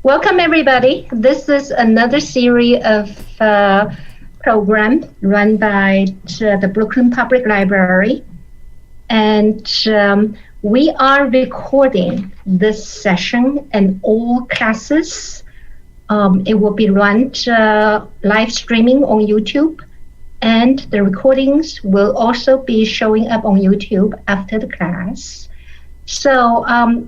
Welcome, everybody. This is another series of program run by the Brooklyn Public Library. And we are recording this session in all classes. It will be run live streaming on YouTube. And the recordings will also be showing up on YouTube after the class. So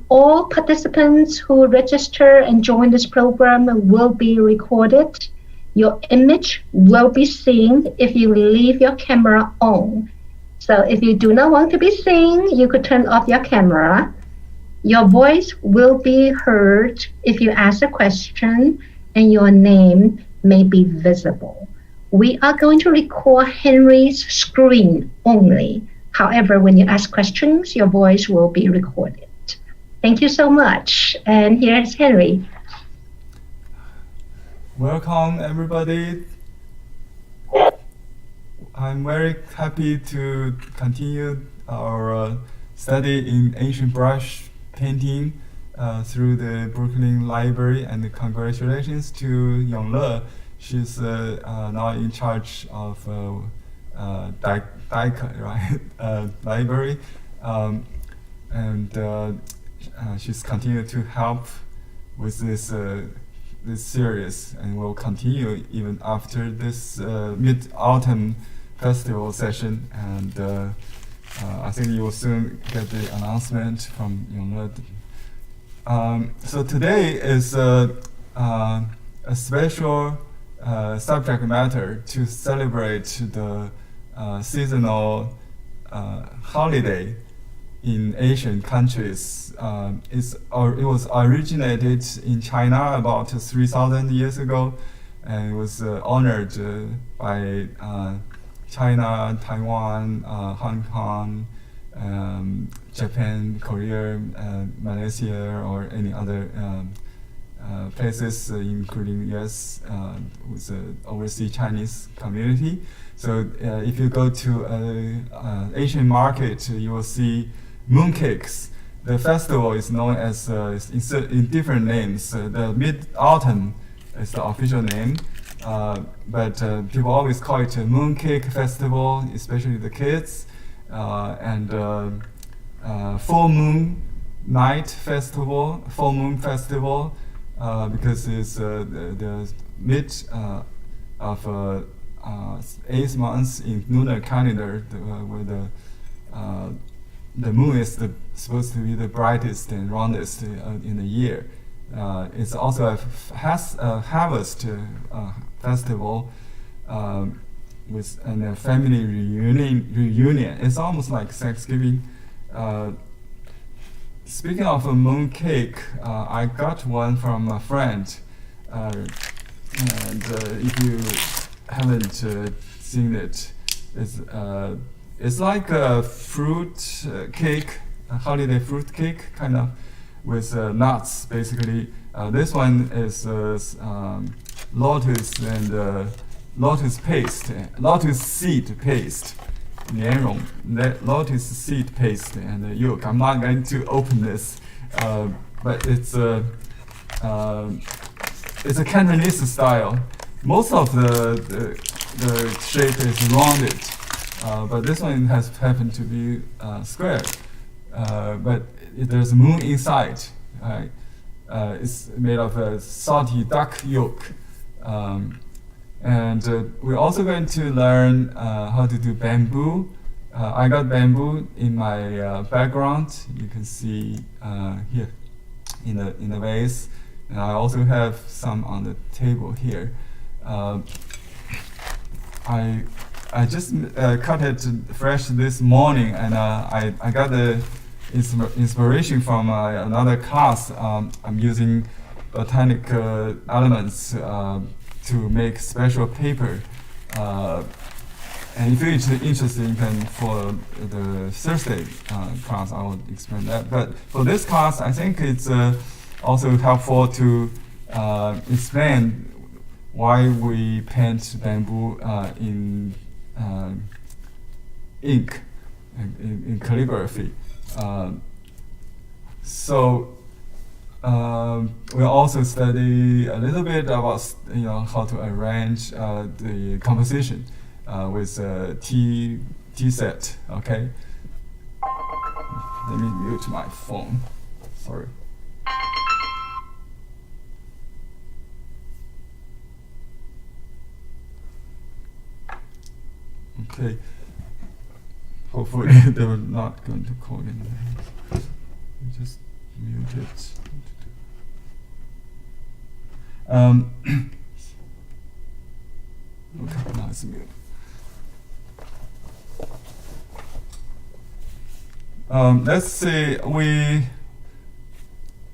all participants who register and join this program will be recorded. Your image will be seen if you leave your camera on. So if you do not want to be seen, you could turn off your camera. Your voice will be heard if you ask a question, and your name may be visible. We are going to record Henry's screen only. However, when you ask questions, your voice will be recorded. Thank you so much. And here's Henry. Welcome, everybody. I'm very happy to continue our study in ancient brush painting through the Brooklyn Library, and congratulations to Yongle. She's now in charge of Dyker, right? Library, and she's continued to help with this series, and will continue even after this Mid-Autumn Festival session. And I think you will soon get the announcement from Yongle. So today is a special subject matter to celebrate the seasonal holiday in Asian countries. It was originated in China about 3,000 years ago, and was honored by China, Taiwan, Hong Kong, Japan, Korea, Malaysia, or any other places, including US, with the overseas Chinese community. So if you go to an Asian market, you will see mooncakes. The festival is known as, in different names. The Mid-Autumn is the official name, but people always call it a Mooncake Festival, especially the kids, and Full Moon Night Festival, Full Moon Festival, because it's the mid of 8 months in lunar calendar, where the moon is supposed to be the brightest and roundest in the year. It's also has a harvest festival with a family reunion. It's almost like Thanksgiving. Speaking of a mooncake, I got one from a friend, and if you haven't seen it, it's like a fruit cake, a holiday fruit cake, kind of, with nuts, basically. This one is lotus and lotus paste, lotus seed paste, 莲蓉, lotus seed paste and yolk. I'm not going to open this, but it's a Cantonese style. Most of the shape is rounded, but this one has happened to be square. But there's a moon inside. Right? It's made of a salty duck yolk. And we're also going to learn how to do bamboo. I got bamboo in my background. You can see here in the vase, and I also have some on the table here. I just cut it fresh this morning, and I got the inspiration from another class. I'm using botanic elements to make special paper. And if you're interested, you can, for the Thursday class, I will explain that. But for this class, I think it's also helpful to explain why we paint bamboo in ink, in calligraphy. So we also study a little bit about how to arrange the composition with T set. Okay. Let me mute my phone. Sorry. Okay. Hopefully they're not going to call in. Just mute it. Okay, now it's mute. Let's see.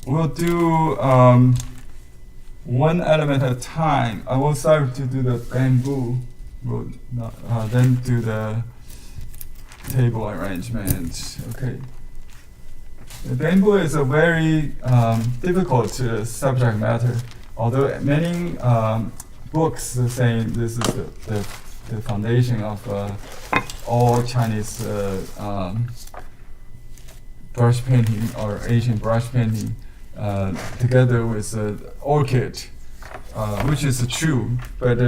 We'll do one element at a time. I will start to do the bamboo. Then do the table arrangement. Okay. The bamboo is a very difficult subject matter. Although many books are saying this is the foundation of all Chinese brush painting or Asian brush painting, together with orchid. Which is true, but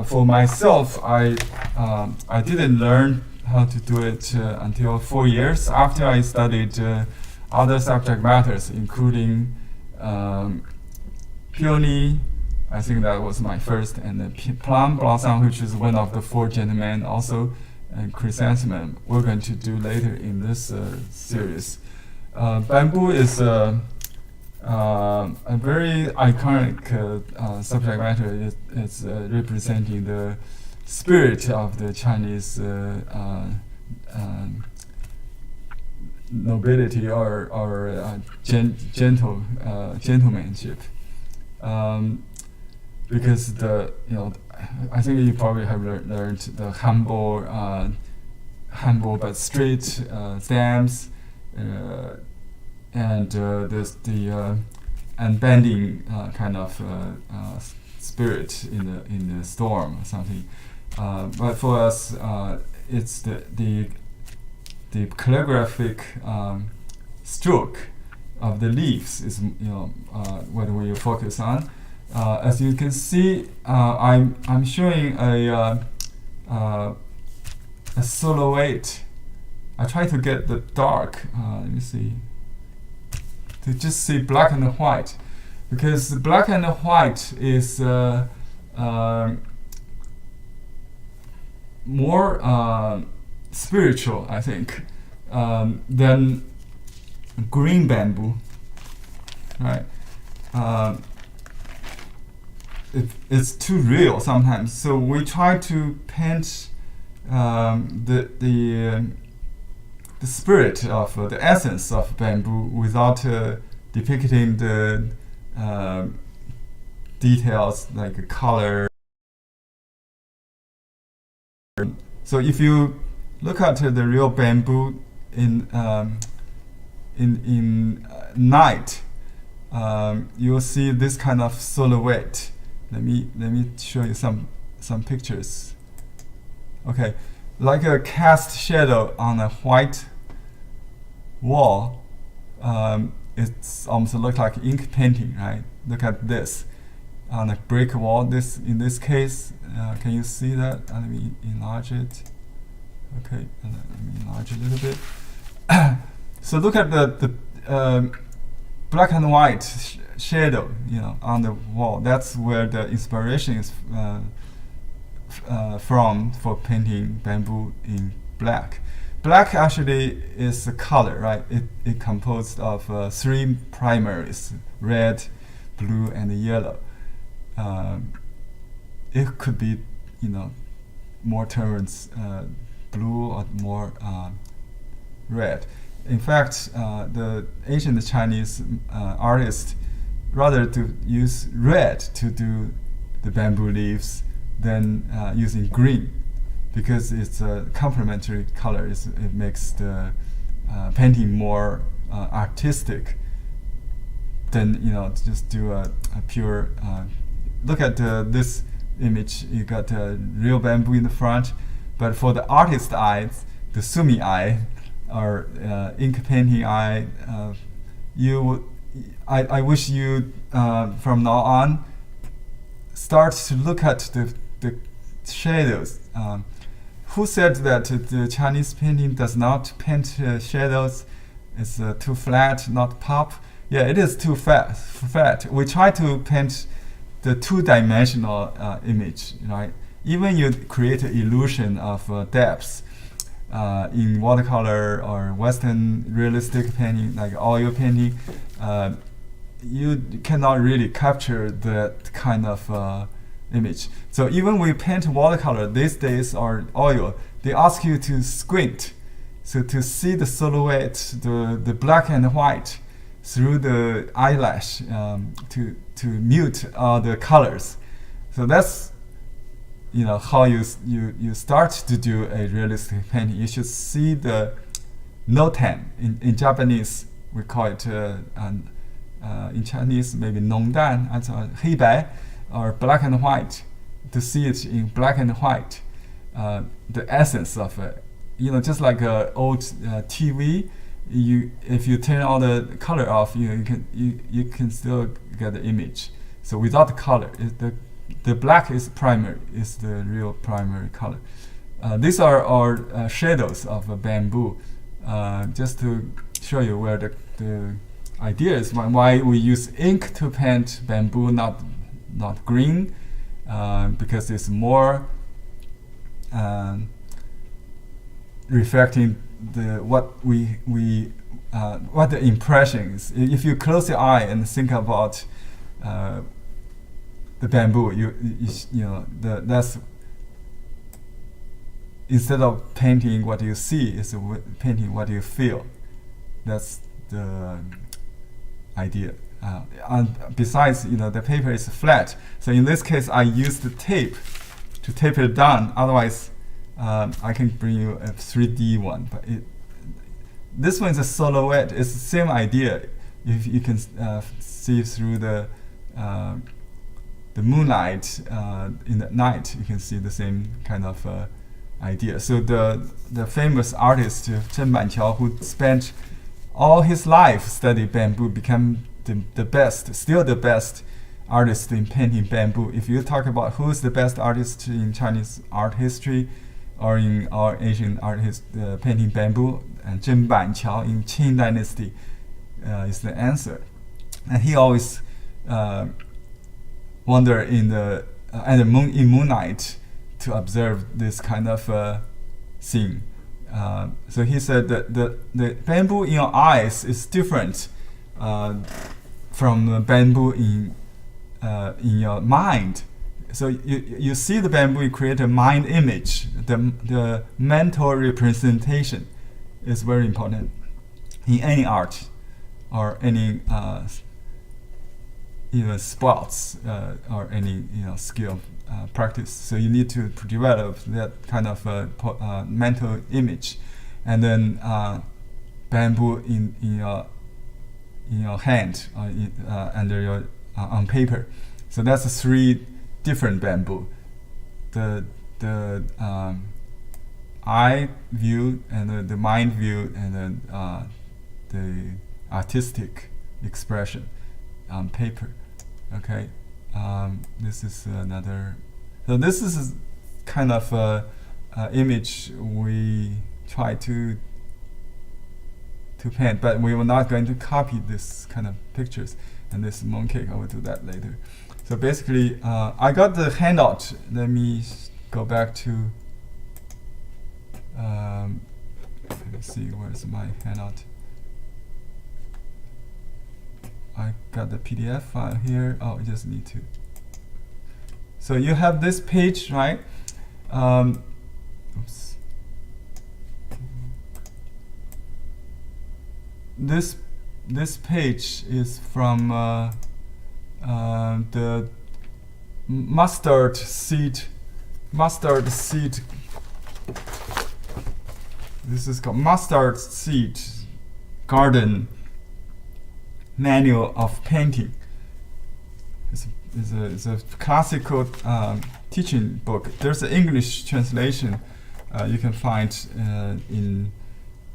for myself, I didn't learn how to do it until 4 years after I studied other subject matters, including peony. I think that was my first, and plum blossom, which is one of the 4 gentlemen, also, and chrysanthemum. We're going to do later in this series. Bamboo is a very iconic subject matter. It's representing the spirit of the Chinese nobility or gentlemanship. Because I think you probably have learned the humble but straight stamps. And the unbending kind of spirit in the storm or something. But for us, it's the calligraphic stroke of the leaves is what we focus on. As you can see, I'm showing a silhouette. I try to get the dark. Let me see. To just see black and white, because the black and white is more spiritual, I think, than green bamboo, right? It's too real sometimes, so we try to paint the spirit of the essence of bamboo without depicting the details like color. So if you look at the real bamboo in night, you'll see this kind of silhouette. Let me show you some pictures. Okay, like a cast shadow on a white wall. It's almost look like ink painting, right? Look at this on a brick wall. In this case, can you see that? Let me enlarge it. Okay, let me enlarge it a little bit. So look at the black and white shadow, on the wall. That's where the inspiration is from for painting bamboo in black. Black actually is a color, right? It composed of 3 primaries: red, blue, and yellow. It could be, more towards blue or more red. In fact, the ancient Chinese artists rather to use red to do the bamboo leaves than using green, because it's a complementary color. It makes the painting more artistic than just do a pure. Look at this image. You got real bamboo in the front, but for the artist eyes, the sumi eye or ink painting eye, you I wish you from now on start to look at the shadows. Who said that the Chinese painting does not paint shadows? It's too flat, not pop. Yeah, it is too flat. We try to paint the two-dimensional image, right? Even you create an illusion of depth in watercolor or Western realistic painting, like oil painting, you cannot really capture that kind of image. So even we paint watercolor these days or oil, they ask you to squint, so to see the silhouette, the black and white through the eyelash, to mute all the colors. So that's how you start to do a realistic painting. You should see the noten. In Japanese we call it in Chinese maybe 浓淡,黑白, or black and white. To see it in black and white, the essence of it. Just like an old TV. If you turn all the color off, you can still get the image. So without the color, the black is primary, is the real primary color. These are our shadows of bamboo, just to show you where the idea is, why we use ink to paint bamboo, not green, because it's more reflecting what the impression is. If you close your eye and think about the bamboo, that's instead of painting what you see, is painting what you feel. That's the idea. And besides, the paper is flat. So in this case, I used the tape to tape it down. Otherwise, I can bring you a 3D one. But this one is a silhouette. It's the same idea. If you can see through the moonlight in the night, you can see the same kind of idea. So the famous artist Zhen Banqiao, who spent all his life studying bamboo, became the best, still the best artist in painting bamboo. If you talk about who's the best artist in Chinese art history or in our Asian art painting bamboo, and Zhen Banqiao in Qing Dynasty is the answer. And he always wander in moonlight to observe this kind of scene. So he said that the bamboo in your eyes is different from the bamboo in your mind. So you see the bamboo, you create a mind image. The mental representation is very important in any art or any even sports or any skill practice. So you need to develop that kind of mental image, and then bamboo in your hand or under your on paper. So that's three different bamboo. The eye view and the mind view, and then the artistic expression on paper. Okay, this is another. So this is kind of image we try to paint, but we were not going to copy this kind of pictures. And this mooncake, I will do that later. So basically, I got the handout. Let me go back to. Let's see, where's my handout? I got the PDF file here. Oh, I just need to. So you have this page, right? Oops. This page is from the mustard seed. This is called Mustard Seed Garden Manual of Painting. It's a classical teaching book. There's an English translation you can find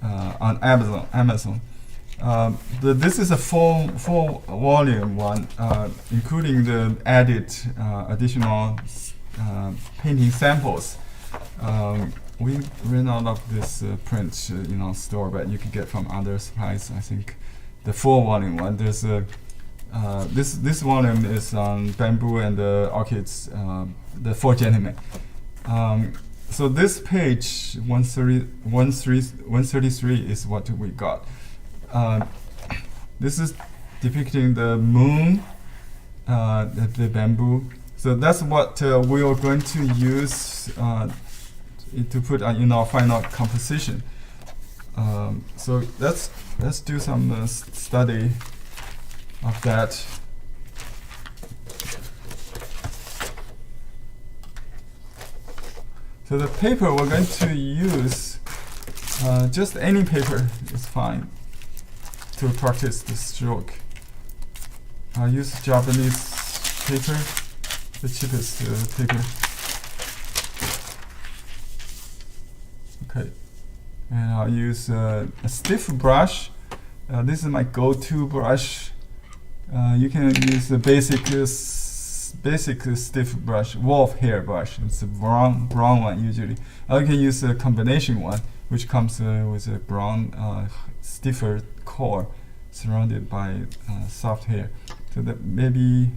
on Amazon. This is a full volume one, including the added additional painting samples. We ran out of this print in our store, but you can get from other supplies. I think the full volume one. There's a this volume is on bamboo and orchids, the Four Gentlemen. So this page 133 is what we got. This is depicting the moon, the bamboo. So that's what we are going to use to put in our final composition. So let's do some study of that. So the paper we're going to use, just any paper is fine to practice the stroke. I use Japanese paper, the cheapest paper. Okay, and I'll use a stiff brush. This is my go-to brush. You can use the basic stiff brush, wolf hair brush. It's a brown one usually. Or you can use a combination one, which comes with a brown stiffer core surrounded by soft hair. So that maybe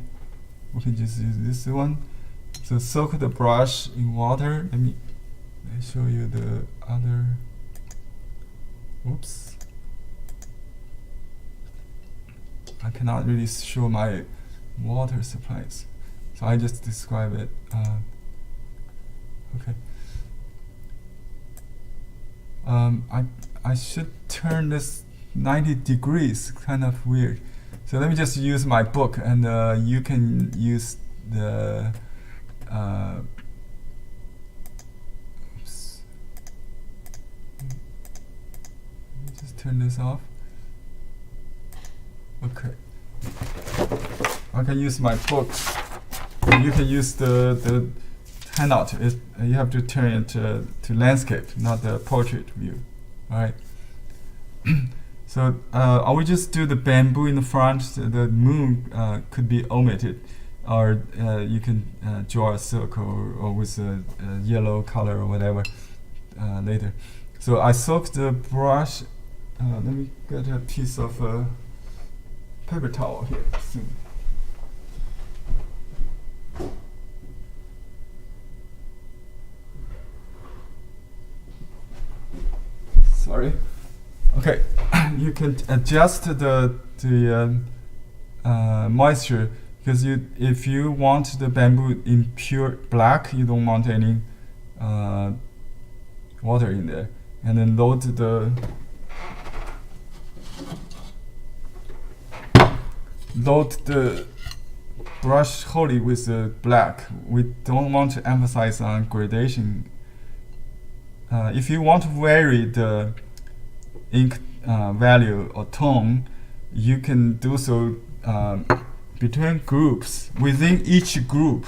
we can just use this one. So soak the brush in water. Let me show you the other. Oops. I cannot really show my water supplies, so I just describe it. Okay. I should turn this 90 degrees. Kind of weird. So let me just use my book, and you can use the. Oops. Let me just turn this off. Okay. I can use my book. You can use the handout. You have to turn it to landscape, not the portrait view. All right. So I will just do the bamboo in the front. The moon could be omitted, or you can draw a circle or with a yellow color or whatever later. So I soaked the brush. Let me get a piece of paper towel here soon. Sorry. Okay, you can adjust the moisture, because if you want the bamboo in pure black, you don't want any water in there, and then load the brush wholly with the black. We don't want to emphasize on gradation. If you want to vary the ink value or tone, you can do so between groups. Within each group,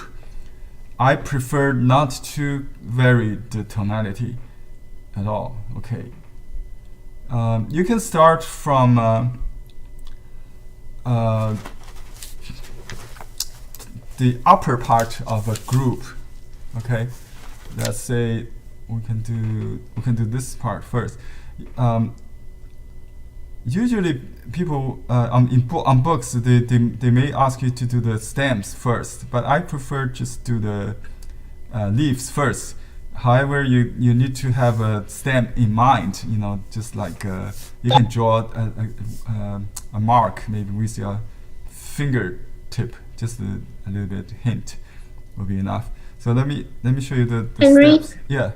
I prefer not to vary the tonality at all. Okay. You can start from the upper part of a group. Okay, let's say we can do this part first. Usually people on books they may ask you to do the stems first, but I prefer just do the leaves first. However, you need to have a stem in mind, just like you can draw a mark maybe with your fingertip, just a little bit hint will be enough. So let me show you the Henry? steps. Yeah.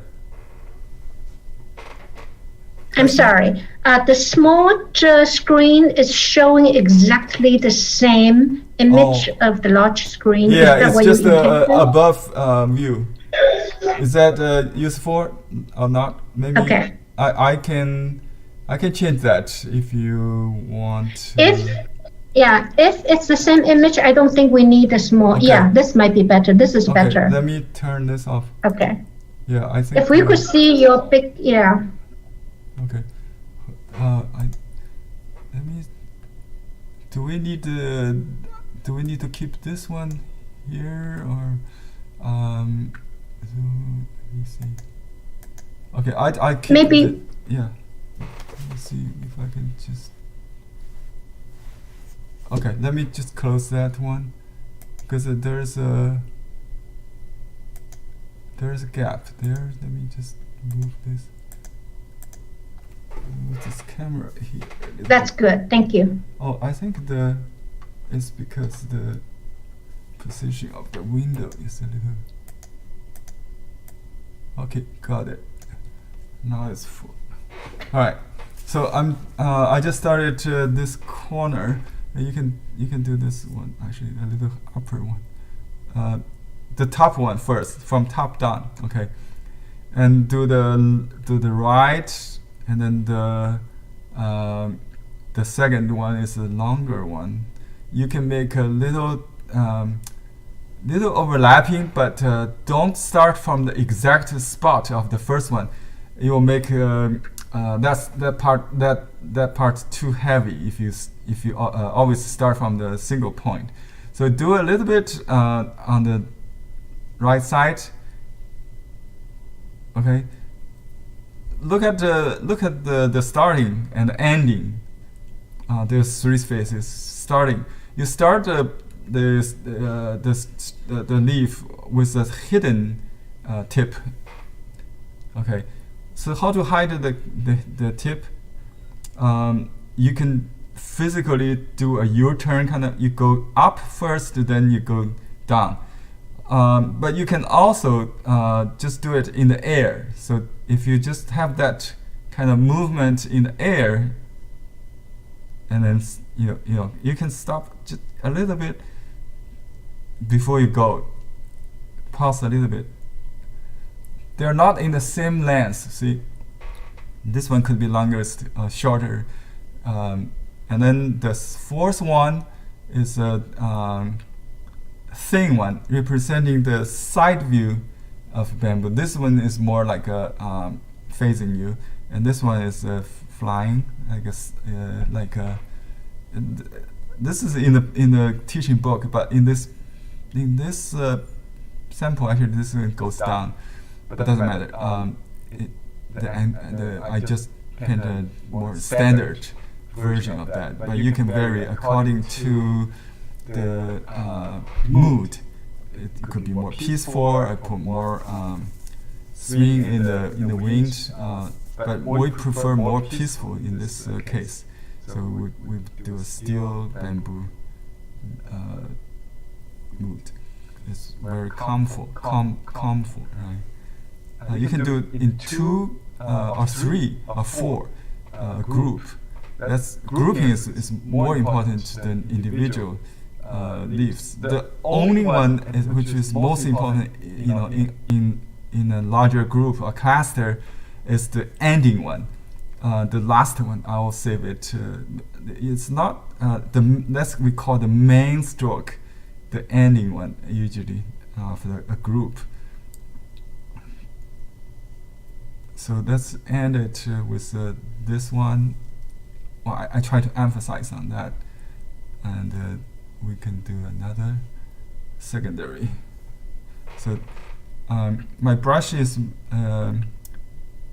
I'm sorry. The small screen is showing exactly the same image of the large screen. Yeah, is that it's what just you intended? above view. Is that useful or not? Maybe Okay. I can change that if you want. If it's the same image, I don't think we need a small. Okay. Yeah, this might be better. This is Okay, better. let me turn this off. Okay. Yeah, I think. If we could see your big, yeah. Okay. Let me do we need to keep this one here, or so let me see. Okay, I keep Maybe. yeah. Let me see if I can just. Okay, let me just close that one, because there's a gap there. Let me just move this. Move this camera here. That's good. Thank you. Oh, I think it's because the position of the window is a little. Okay, got it. Now it's full. All right. So I just started this corner. You can do this one actually, a little upper one. The top one first, from top down. Okay, and do the right, and then the second one is a longer one. You can make a little overlapping, but don't start from the exact spot of the first one. It will make that part too heavy if you always start from the single point. So do a little bit on the right side. Okay. Look at the starting and the ending. There's three spaces. Starting, you start the leaf with a hidden tip. Okay. So how to hide the tip? You can physically do a U-turn, kind of. You go up first, then you go down. But you can also just do it in the air. So if you just have that kind of movement in the air, and then you can stop just a little bit before you go. Pause a little bit. They're not in the same length. See, this one could be longer, shorter, and then the fourth one is a thin one representing the side view of bamboo. This one is more like a facing you, and this one is flying, I guess, this is in the teaching book, but in this sample, actually this one goes down. But doesn't matter. I just painted a more standard version of that. But you can vary according to the mood. It could be more peaceful. I put more swing in the wind. But we prefer more peaceful in this case. So we do a steel bamboo mood. It's very calmful, right? You can do it in 2 or 3 or 4 group. That's grouping is more important than individual leaves. The only one which is most important, in a larger group or cluster, is the ending one. The last one, I will save it. It's not that's we call the main stroke, the ending one usually for a group. So let's end it with this one. Well, I try to emphasize on that, and we can do another secondary. So my brush is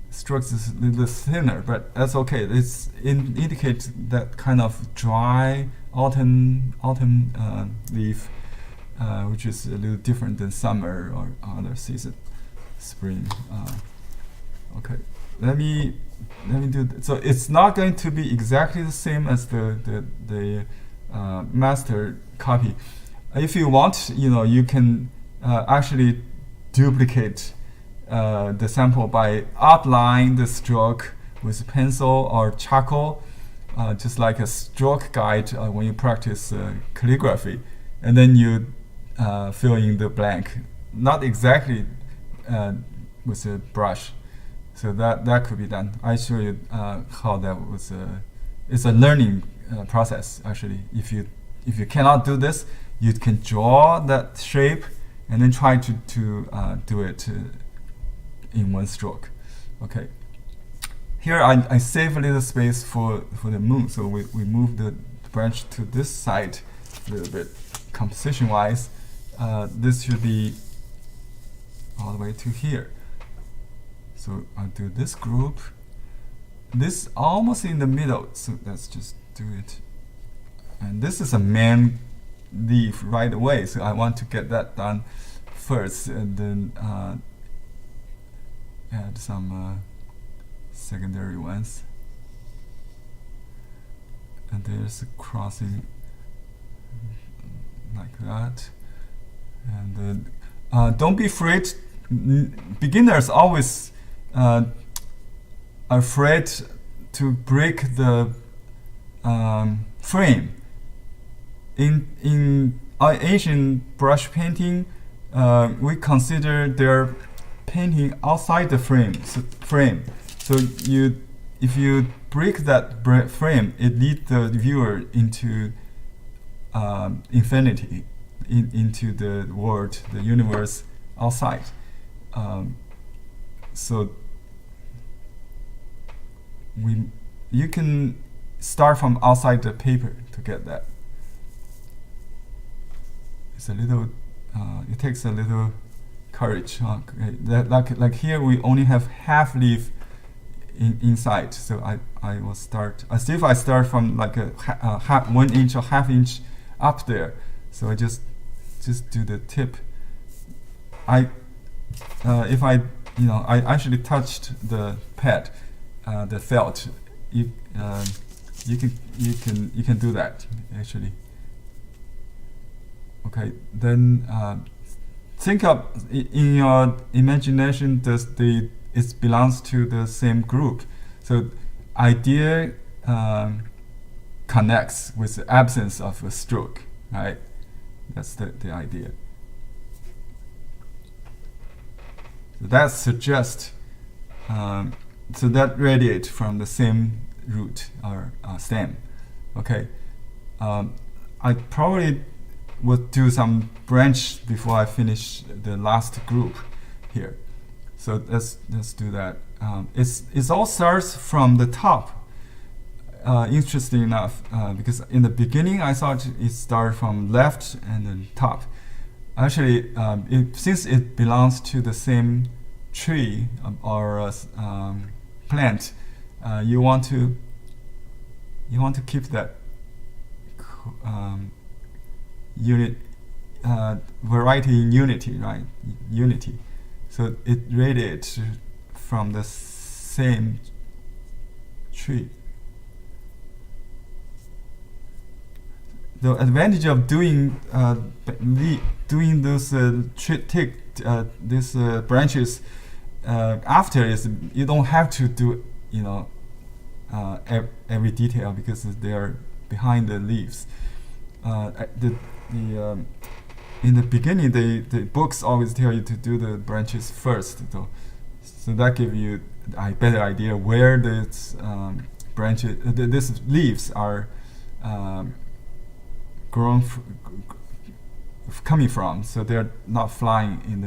strokes is a little thinner, but that's okay. It's indicates that kind of dry autumn leaf, which is a little different than summer or other season, spring. Okay, let me do so. It's not going to be exactly the same as the master copy. If you want, you can actually duplicate the sample by outline the stroke with pencil or charcoal, just like a stroke guide when you practice calligraphy, and then you fill in the blank. Not exactly with a brush. So that could be done. I show you how that was. It's a learning process actually. If you cannot do this, you can draw that shape and then try to do it in one stroke. Okay. Here I save a little space for the moon, so we move the branch to this side a little bit. Composition-wise, this should be all the way to here. So I'll do this group. This almost in the middle, so let's just do it. And this is a main leaf right away, so I want to get that done first, and then add some secondary ones. And there's a crossing like that. And don't be afraid. Beginners always afraid to break the frame. In Asian brush painting, we consider their painting outside the frame. So if you break that frame, it leads the viewer into infinity, into the world, the universe outside. So you can start from outside the paper to get that. It's a little. It takes a little courage. Like here, we only have half leaf inside. So I will start. As if I start from like a 1 inch or half inch up there. So I just do the tip. If I actually touched the pad, the felt. You can do that actually. Okay, then think of in your imagination it belongs to the same group. So idea connects with the absence of a stroke, right? That's the idea. So that suggests so that radiates from the same root or stem. Okay, I probably would do some branch before I finish the last group here. So let's do that. It all starts from the top. Interesting enough, because in the beginning I thought it started from left and then top. Actually, since it belongs to the same tree or plant, you want to keep that variety in unity, right? Unity. So it radiates from the same tree. The advantage of doing those these branches after is you don't have to do every detail because they are behind the leaves. In the beginning, the books always tell you to do the branches first, so that gives you a better idea where this branches, these leaves are coming from. So they're not flying in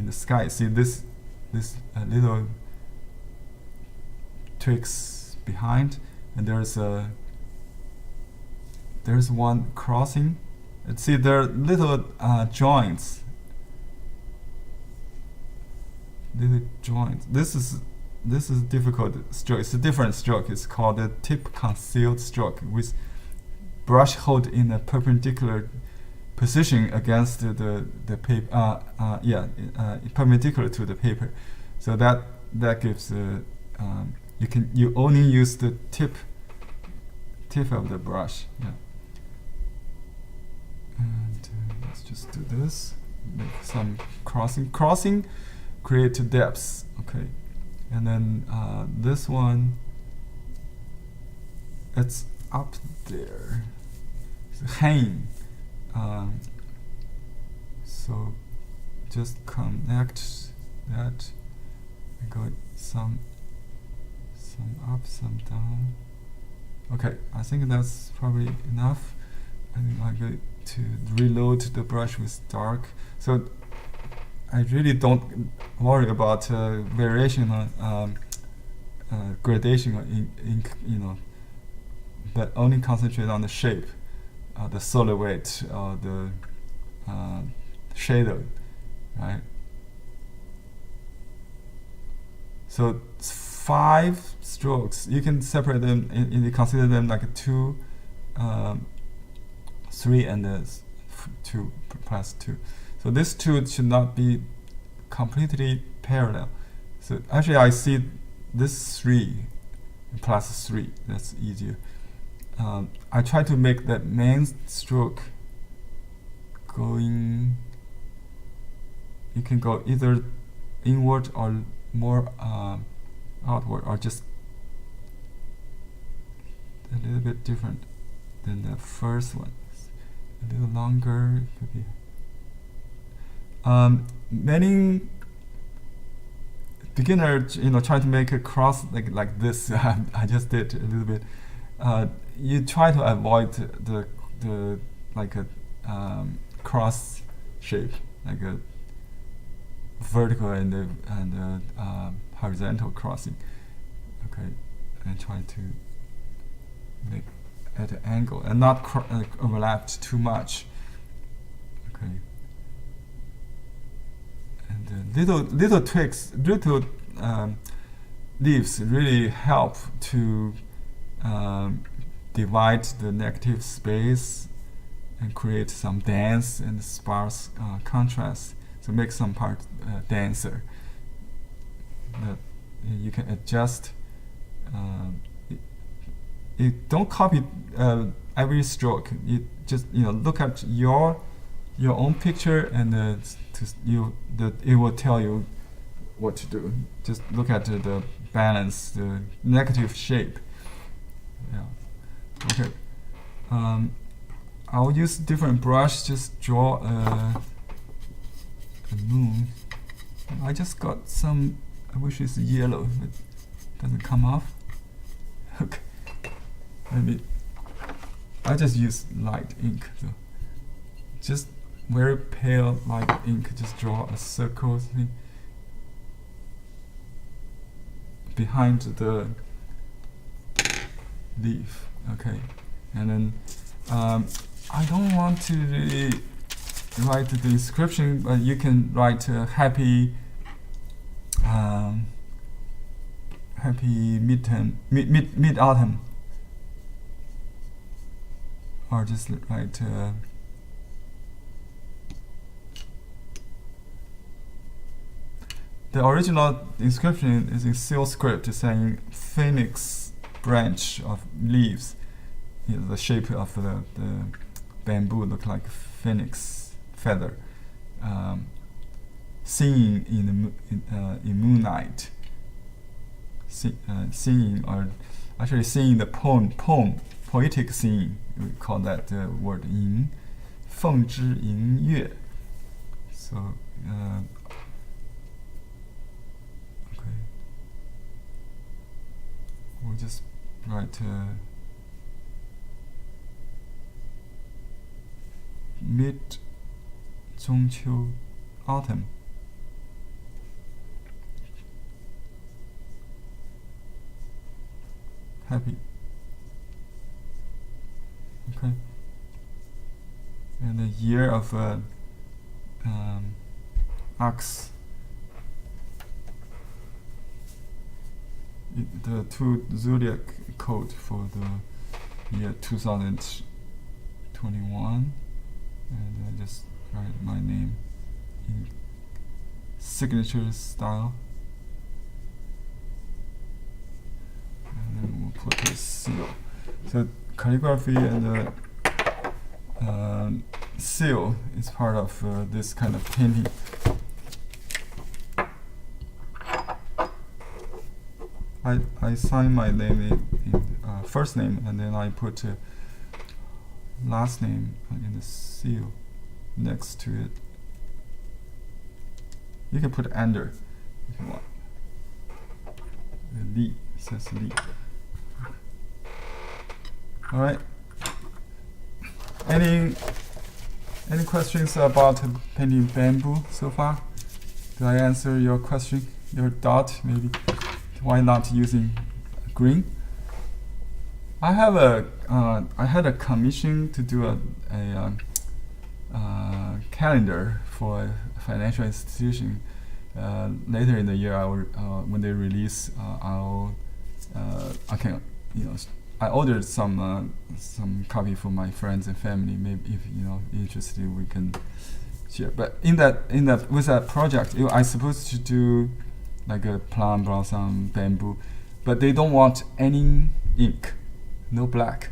the sky. See this little twigs behind, and there's one crossing. See, there are little joints. Little joints. This is difficult stroke. It's a different stroke. It's called a tip concealed stroke, with brush hold in a perpendicular position against the paper. Perpendicular to the paper. So that gives you only use the tip of the brush. Yeah. And let's just do this. Make some crossing, create depths. Okay, and then this one, it's up there. It's hanging. So just connect that. And go some up, some down. Okay, I think that's probably enough. I think I'm going to reload the brush with dark. So I really don't worry about variation on gradation or ink, but only concentrate on the shape, the silhouette, or the shadow, right? So 5 strokes. You can separate them. You consider them like 2, 3, and 2 plus 2. So this 2 should not be completely parallel. So actually, I see this 3 plus 3. That's easier. I try to make that main stroke going. You can go either inward or more outward, or just a little bit different than the first one. A little longer. It could be. Many beginners, try to make a cross like this. I just did a little bit. You try to avoid the like a cross shape, like a vertical and horizontal crossing. Okay, and try to make at an angle and not overlapped too much. Okay, and little twigs, little leaves really help to divide the negative space and create some dense and sparse contrast. So make some part denser. That you can adjust. You don't copy every stroke. You just look at your own picture, and it will tell you what to do. Just look at the balance, the negative shape. Yeah. Okay. I'll use different brush. Just draw a moon. I just got some. I wish it's yellow, but it doesn't come off. Okay. Maybe I just use light ink. So just very pale light ink. Just draw a circle thing behind the leaf. Okay, and then I don't want to really write the description, but you can write happy mid-autumn, or just write the original description is in seal script, saying phoenix branch of leaves. The shape of the bamboo look like phoenix feather, singing in moonlight. Singing, or actually singing the poem, poetic singing. We call that word 吟，凤之吟月. So okay, we'll just write mid 中秋 autumn. Happy. Okay. And the year of ox. The 2 zodiac code for the year 2021. And I just write my name in signature style. And then we'll put a seal. So calligraphy and seal is part of this kind of painting. I sign my name in first name, and then I put last name in the seal next to it. You can put under if you want. Li, it says Li. All right. Any questions about painting bamboo so far? Did I answer your question? Your doubt maybe? Why not using green? I have I had a commission to do a calendar for a financial institution. Later in the year, I will, when they release, I can, I ordered some copy for my friends and family. Maybe if interested, we can share. But with that project, I supposed to do like a plum, blossom, bamboo, but they don't want any ink, no black.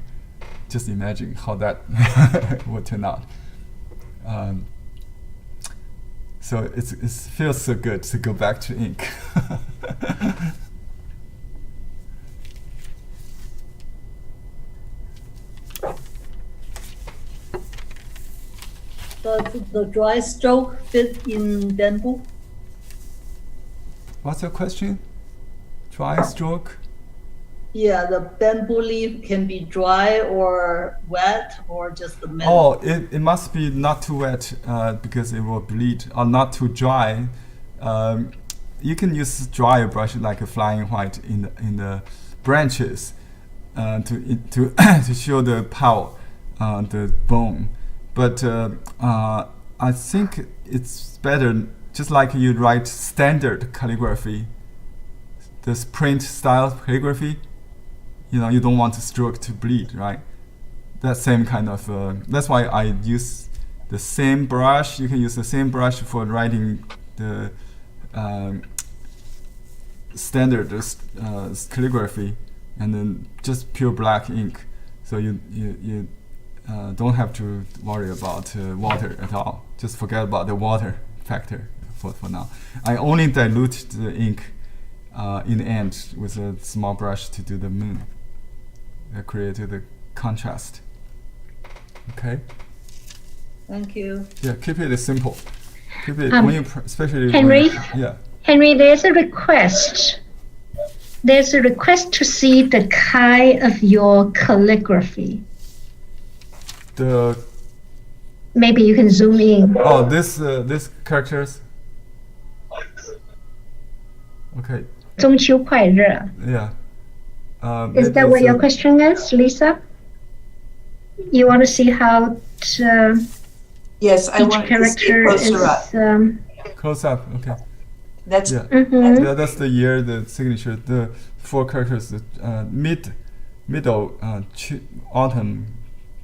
Just imagine how that would turn out. So it feels so good to go back to ink. Does the dry stroke fit in bamboo? What's your question? Dry stroke? Yeah, the bamboo leaf can be dry or wet or just the middle. Oh, it must be not too wet because it will bleed, or not too dry. You can use dry brush like a flying white in the branches to to show the power, the bone. But I think it's better, just like you write standard calligraphy, this print style calligraphy. You don't want the stroke to bleed, right? That same kind of. That's why I use the same brush. You can use the same brush for writing the standard calligraphy, and then just pure black ink. So you don't have to worry about water at all. Just forget about the water factor for now. I only dilute the ink in the end with a small brush to do the moon. I created the contrast. Okay. Thank you. Yeah, keep it simple. Keep it when you especially Henry. Yeah. Henry, there's a request. There's a request to see the kind of your calligraphy. Maybe you can zoom in. Oh, this characters. Okay. 中秋快乐. Yeah. Is that what your question is, Lisa? You want to see how Yes, I each want to see character is closer up. Close up. Okay. That's Yeah. Mhm. That's the year, the signature, the 4 characters. Middle, autumn,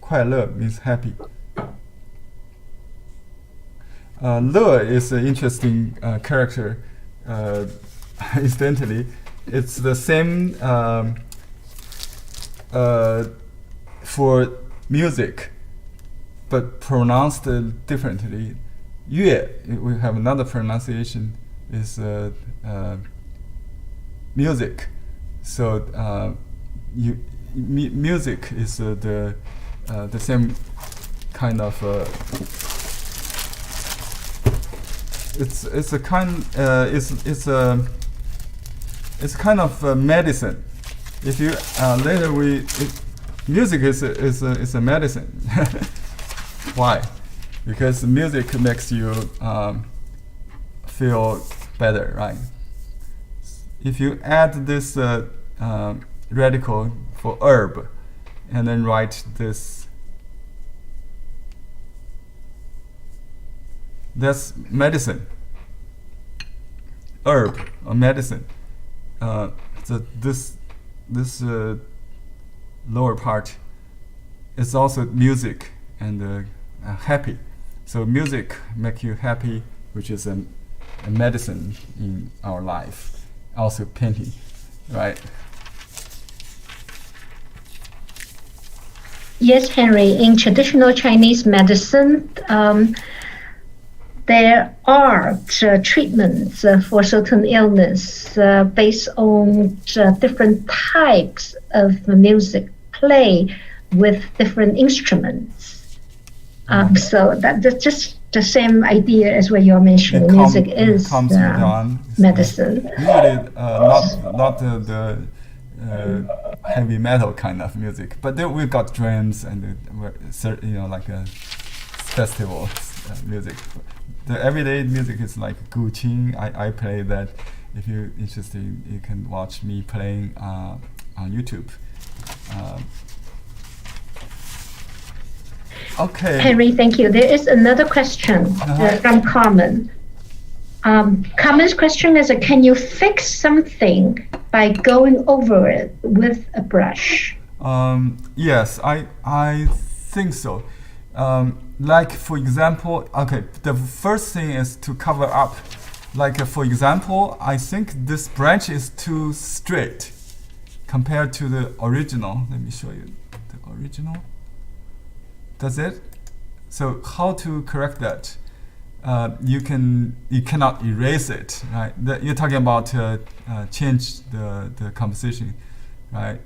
快乐 means happy. Le is an interesting character. Incidentally, it's the same for music, but pronounced differently. Yue, we have another pronunciation, is music. So music is the same kind of. It's a kind it's kind of medicine. If you later music is a medicine. Why? Because music makes you feel better, right? If you add this radical for herb, and then write this, that's medicine. Herb or medicine. This lower part is also music and happy. So music make you happy, which is a medicine in our life. Also painting, right? Yes, Henry. In traditional Chinese medicine, there are treatments for certain illness based on different types of music play with different instruments. So that's just the same idea as what you're mentioning. Music is medicine. Usually, not the heavy metal kind of music, but then we've got drums and like a festival music. The everyday music is like Guqing. I play that. If you're interested, you can watch me playing on YouTube. Okay. Henry, thank you. There is another question from Carmen. Carmen's question is, can you fix something by going over it with a brush? Yes, I think so. Like for example, okay, the first thing is to cover up. Like for example, I think this branch is too straight compared to the original. Let me show you the original. That's it. So how to correct that? You cannot erase it, right? You're talking about change the composition, right?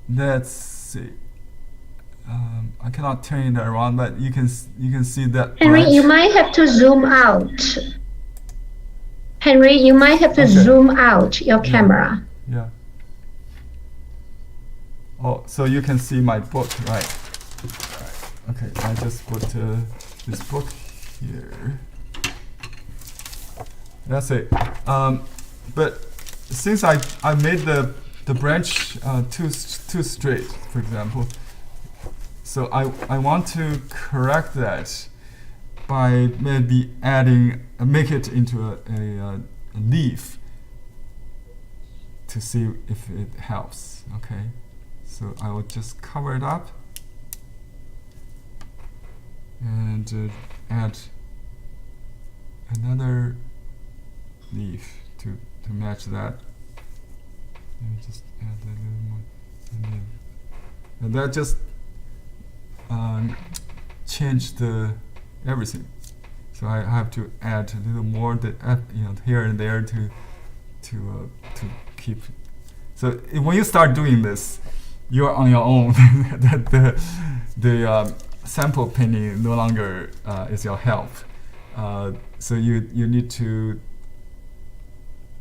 Let's see. I cannot turn it around, but you can see that. Henry, you might have to zoom out. Henry, you might have to zoom out your camera. Yeah. Oh, so you can see my book, right? Okay, I just put this book here. That's it. But since I made the branch too straight, for example, so I want to correct that by maybe make it into a leaf to see if it helps. Okay, so I will just cover it up and add another leaf to match that. Let me just add a little more, and that just changed everything. So I have to add a little more here and there to keep. So when you start doing this, you're on your own. the sample painting no longer is your help. So you need to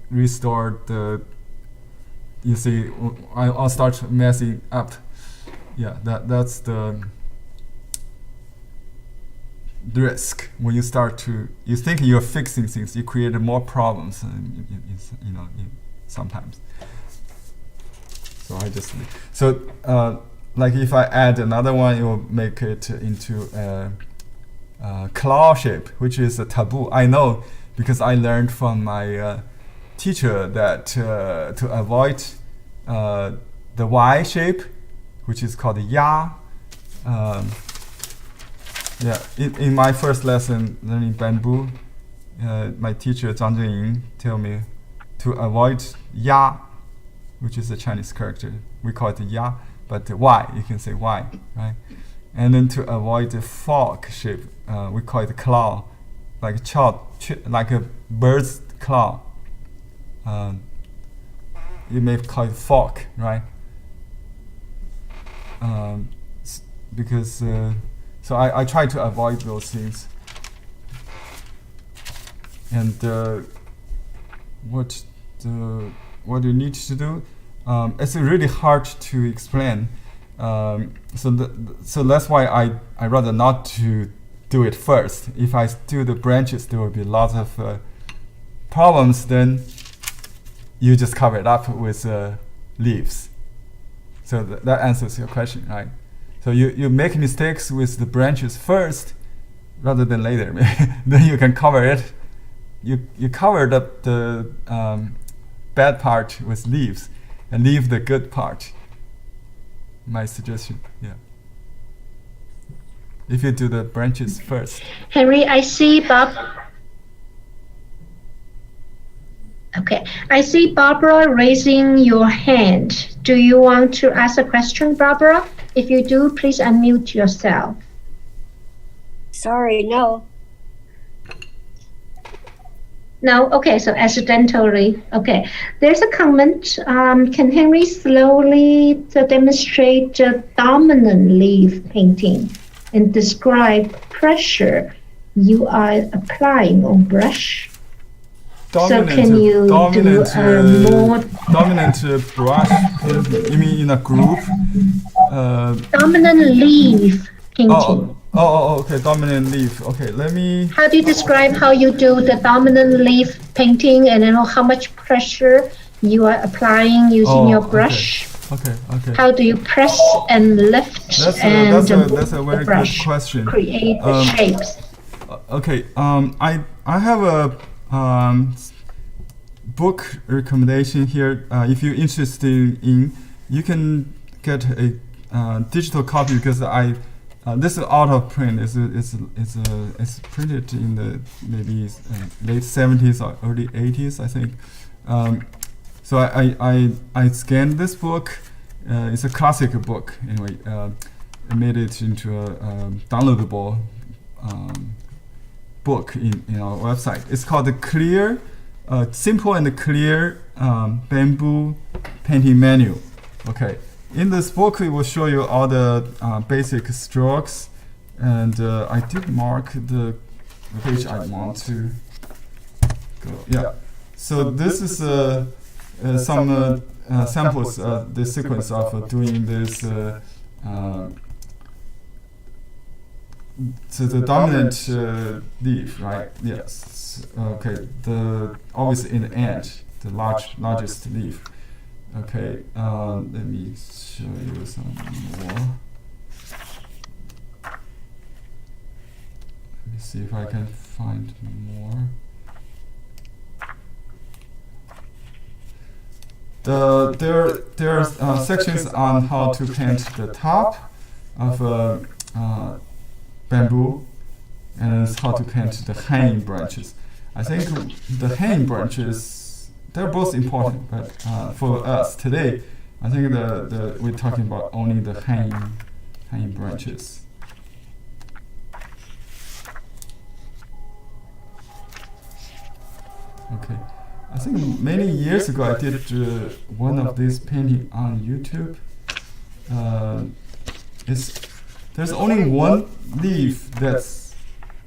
restore the. You see, I'll start messing up. Yeah, that's the risk. When you start to, you think you're fixing things, you create more problems. Sometimes. So I just like if I add another one, it will make it into a claw shape, which is a taboo. I know because I learned from my teacher that to avoid the Y shape, which is called Ya. In my first lesson learning bamboo, my teacher Zhang Zhenying told me to avoid Ya, which is a Chinese character. We call it Ya, but the Y, you can say Y, right? And then to avoid the fork shape, we call it claw, like like a bird's claw. You may call it fork, right? Because so I try to avoid those things. And what you need to do, it's really hard to explain. So that's why I rather not to do it first. If I do the branches, there will be lots of problems. Then you just cover it up with leaves. So that answers your question, right? So you make mistakes with the branches first, rather than later. Then you can cover it. You cover the bad part with leaves, and leave the good part. My suggestion, yeah. If you do the branches first. Henry, I see Bob. Okay, I see Barbara raising your hand. Do you want to ask a question, Barbara? If you do, please unmute yourself. Sorry, no. No? Okay, so accidentally. Okay, there's a comment. Can Henry slowly demonstrate dominant leaf painting and describe pressure you are applying on brush? So can you do more dominant brush? You mean in a group? Dominant leaf painting. Okay, dominant leaf. Okay, let me. How do you describe how you do the dominant leaf painting, and then how much pressure you are applying using your brush? Okay. Okay. How do you press and lift That's a very good brush, question. create the shapes? Okay. I have a book recommendation here. If you're interested in, you can get a digital copy because this is out of print. It's printed in the maybe late 70s or early 80s, I think. So I scanned this book. It's a classic book anyway. I made it into a downloadable book in our website. It's called the Clear, Simple and Clear Bamboo Painting Manual. Okay. In this book, it will show you all the basic strokes, and I did mark the page I want to go. Yeah. So this is some samples, the sequence of doing this. So the dominant leaf, right? Yes. Okay. Always in the end, the largest leaf. Okay, let me show you some more. Let me see if I can find more. There are sections on how to paint the top of bamboo and how to paint the hanging branches. I think the hanging branches, they're both important, but for us today, I think we're talking about only the hanging branches. Okay, I think many years ago I did one of these painting on YouTube. There's only one leaf that's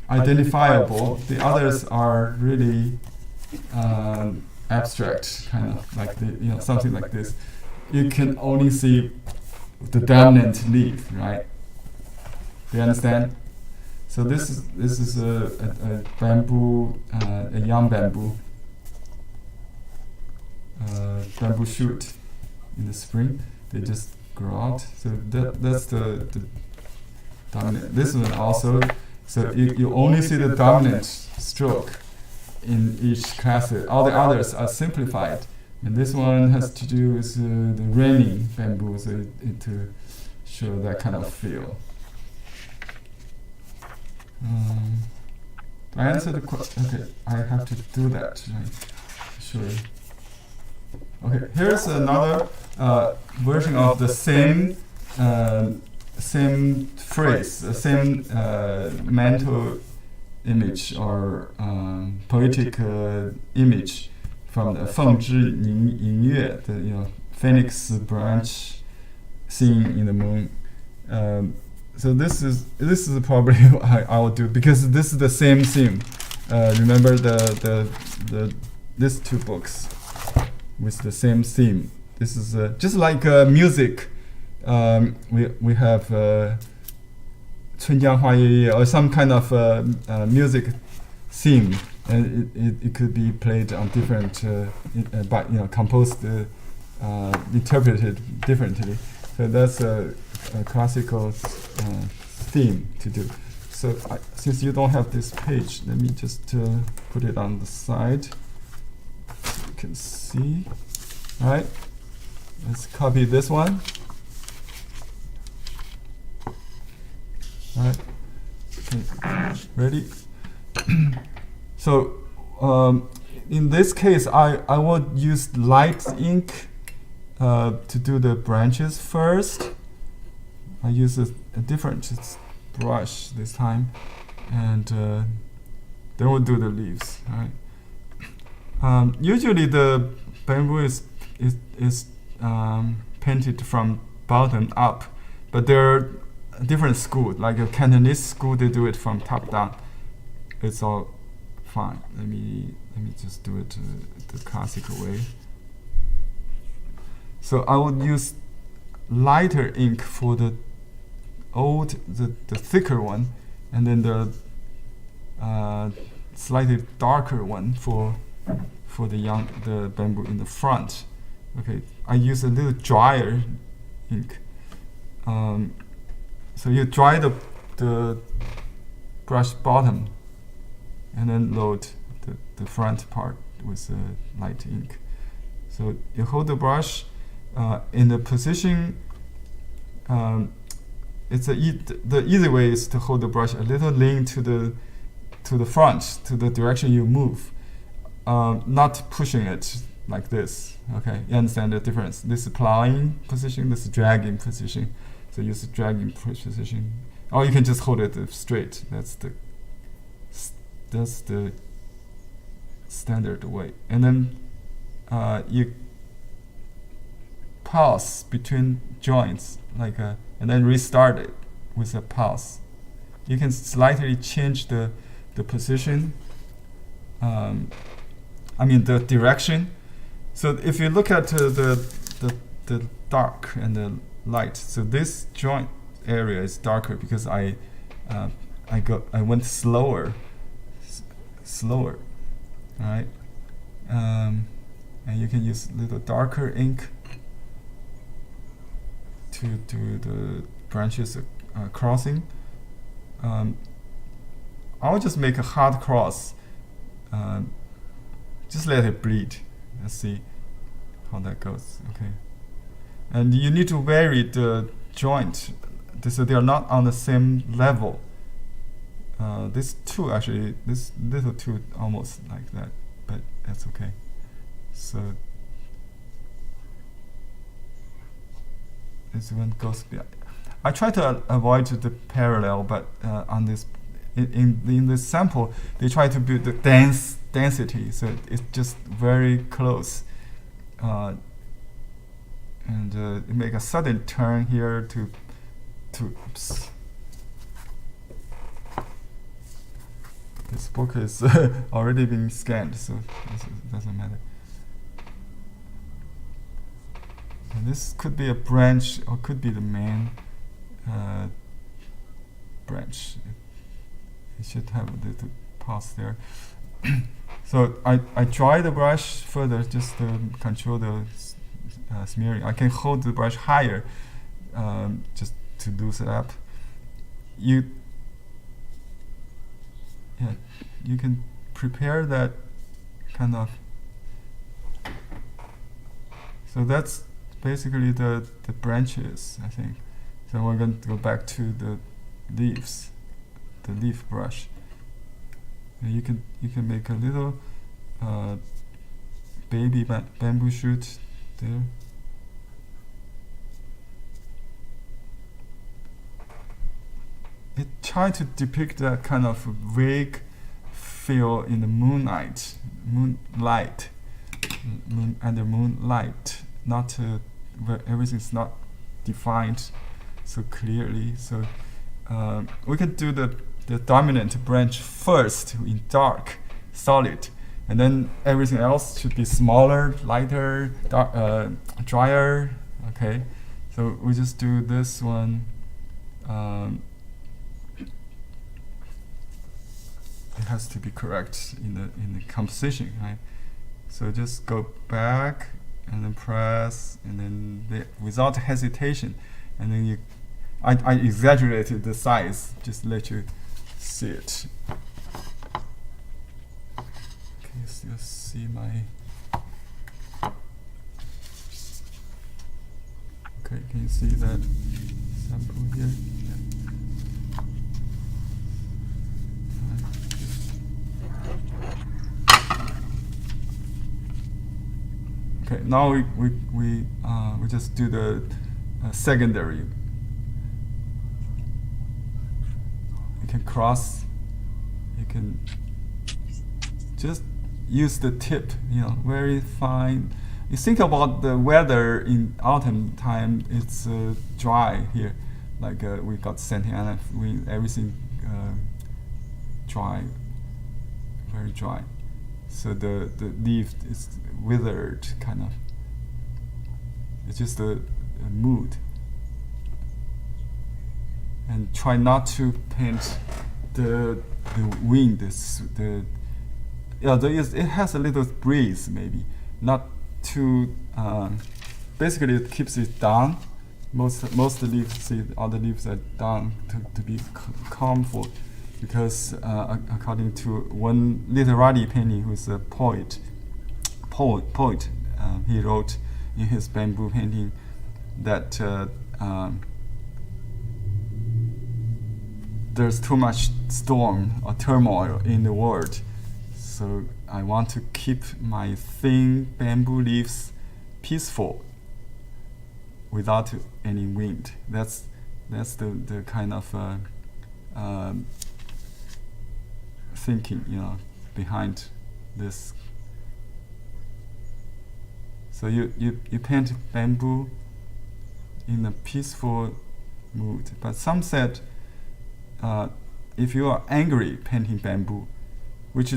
identifiable. The others are really abstract, kind of like something like this. You can only see the dominant leaf, right? Do you understand? So this is a bamboo, a young bamboo shoot in the spring. They just grow out. So that's the dominant. This one also. So you only see the dominant stroke in each class. All the others are simplified, and this one has to do with the raining bamboo, so to show that kind of feel. I answered the question. Okay, I have to do that. Sure. Okay, here's another version of the same phrase, the same mental image or poetic image from the 凤之银月, the phoenix branch seen in the moon. So this is probably what I will do because this is the same theme. Remember these two books with the same theme. This is just like music. We have 春江花月夜 or some kind of music theme, and it could be played on different, but composed, interpreted differently. So that's a classical theme to do. So since you don't have this page, let me just put it on the side. You can see. All right. Let's copy this one. All right. Okay. Ready? So in this case, I would use light ink to do the branches first. I use a different brush this time, and then we'll do the leaves. All right. Usually the bamboo is painted from bottom up, but there are different schools. Like a Cantonese school, they do it from top down. It's all fine. Let me just do it the classical way. So I would use lighter ink for the thicker one, and then the slightly darker one for the bamboo in the front. Okay, I use a little drier ink. So you dry the brush bottom, and then load the front part with light ink. So you hold the brush in the position. The easy way is to hold the brush a little lean to the front, to the direction you move, not pushing it like this. Okay, you understand the difference? This is plowing position, this is dragging position. So use the dragging position, or you can just hold it straight. That's the standard way. And then you pause between joints, and then restart it with a pause. You can slightly change the position. The direction. So if you look at the dark and the light, so this joint area is darker because I went slower, right? And you can use a little darker ink to do the branches crossing. I'll just make a hard cross. Just let it bleed. Let's see how that goes. Okay. And you need to vary the joint so they are not on the same level. This little two almost like that, but that's okay. So this one goes. I try to avoid the parallel, but on this, in this sample, they try to build the density, so it's just very close. And it make a sudden turn here to oops. This book is already been scanned, so it doesn't matter. And this could be a branch, or could be the main branch. It should have a little pause there. So I dry the brush further just to control the smearing. I can hold the brush higher just to loosen it up. You can prepare that kind of. So that's basically the branches, I think. So we're going to go back to the leaves, the leaf brush. And you can make a little baby bamboo shoot there. It tried to depict that kind of vague feel in the moonlight, under moonlight, not where everything's not defined so clearly. So we can do the dominant branch first in dark, solid, and then everything else should be smaller, lighter, drier. Okay, so we just do this one. It has to be correct in the composition, right? So just go back and then press, and then without hesitation, and then I exaggerated the size, just let you see it. Can you still see my? Okay, can you see that sample here? Yeah. Okay, now we just do the secondary. You can cross. You can just use the tip. Very fine. You think about the weather in autumn time. It's dry here, like we got Santa Ana. Everything dry, very dry. So the leaf is withered, kind of. It's just a mood. And try not to paint the wind. It has a little breeze, maybe not too basically it keeps it down. Most leaves, see, all the leaves are down to be calmful, because according to one literary painting, who's a poet, he wrote in his bamboo painting that there's too much storm or turmoil in the world, so I want to keep my thin bamboo leaves peaceful without any wind. That's the kind of thinking, behind this. So you paint bamboo in a peaceful mood. But some said, if you are angry painting bamboo, which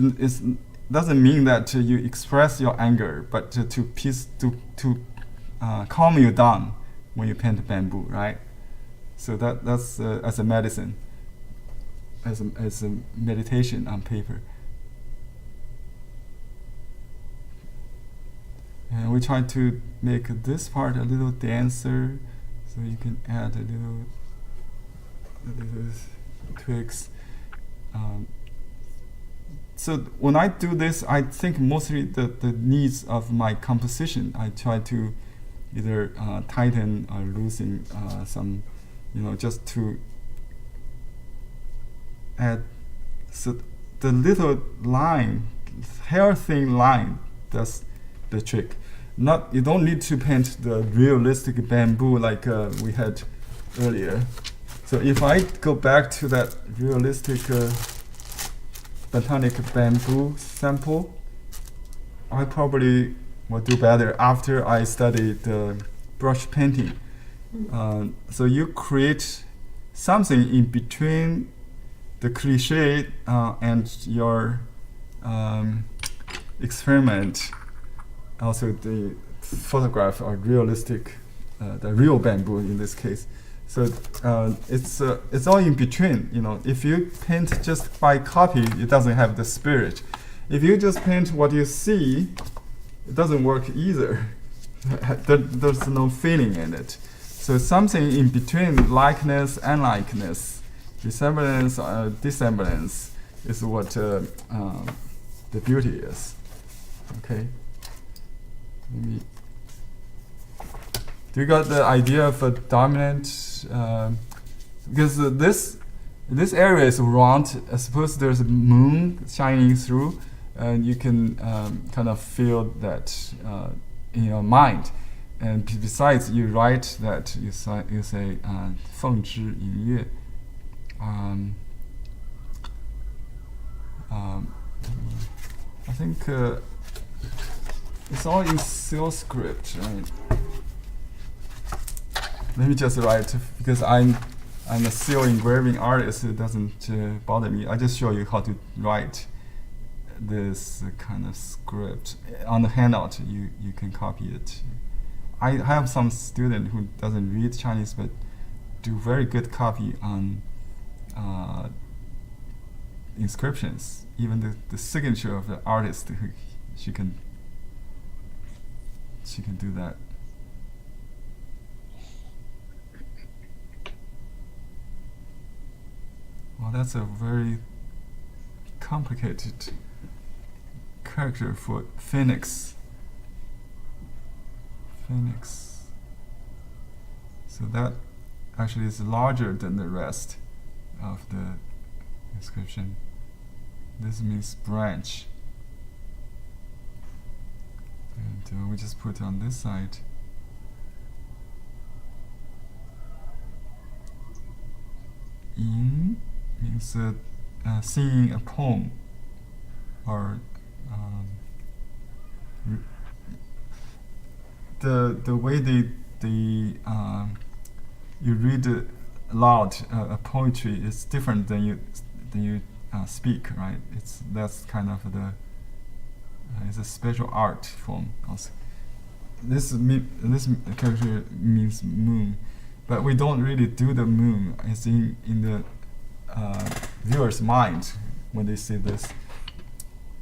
doesn't mean that you express your anger, but to calm you down when you paint bamboo, right? So that's as a medicine, as a meditation on paper. And we try to make this part a little denser, so you can add a little twigs. So when I do this, I think mostly the needs of my composition. I try to either tighten or loosen some, just to add. So the little line, hair thin line, does the trick. You don't need to paint the realistic bamboo like we had earlier. So if I go back to that realistic botanic bamboo sample, I probably will do better after I study the brush painting. So you create something in between the cliche and your experiment, also the photograph or realistic, the real bamboo in this case. So it's all in between. If you paint just by copy, it doesn't have the spirit. If you just paint what you see, it doesn't work either. There's no feeling in it. So something in between likeness and unlikeness, resemblance or dissemblance, is what the beauty is. Okay. Do you got the idea of a dominant? Because this area is round. Suppose there's a moon shining through, and you can kind of feel that in your mind. And besides, you write that you say 凤之隐月. I think it's all in seal script, right? Let me just write, because I'm a seal engraving artist. It doesn't bother me. I just show you how to write this kind of script on the handout. You can copy it. I have some student who doesn't read Chinese but do very good copy on inscriptions. Even the signature of the artist, she can do that. Well, that's a very complicated character for Phoenix. So that actually is larger than the rest of the inscription. This means branch. And we just put on this side. Yin means singing a poem, or the way you read aloud a poetry is different than you speak, right? That's kind of it's a special art form also. This character means moon, but we don't really do the moon. It's in the viewer's mind when they see this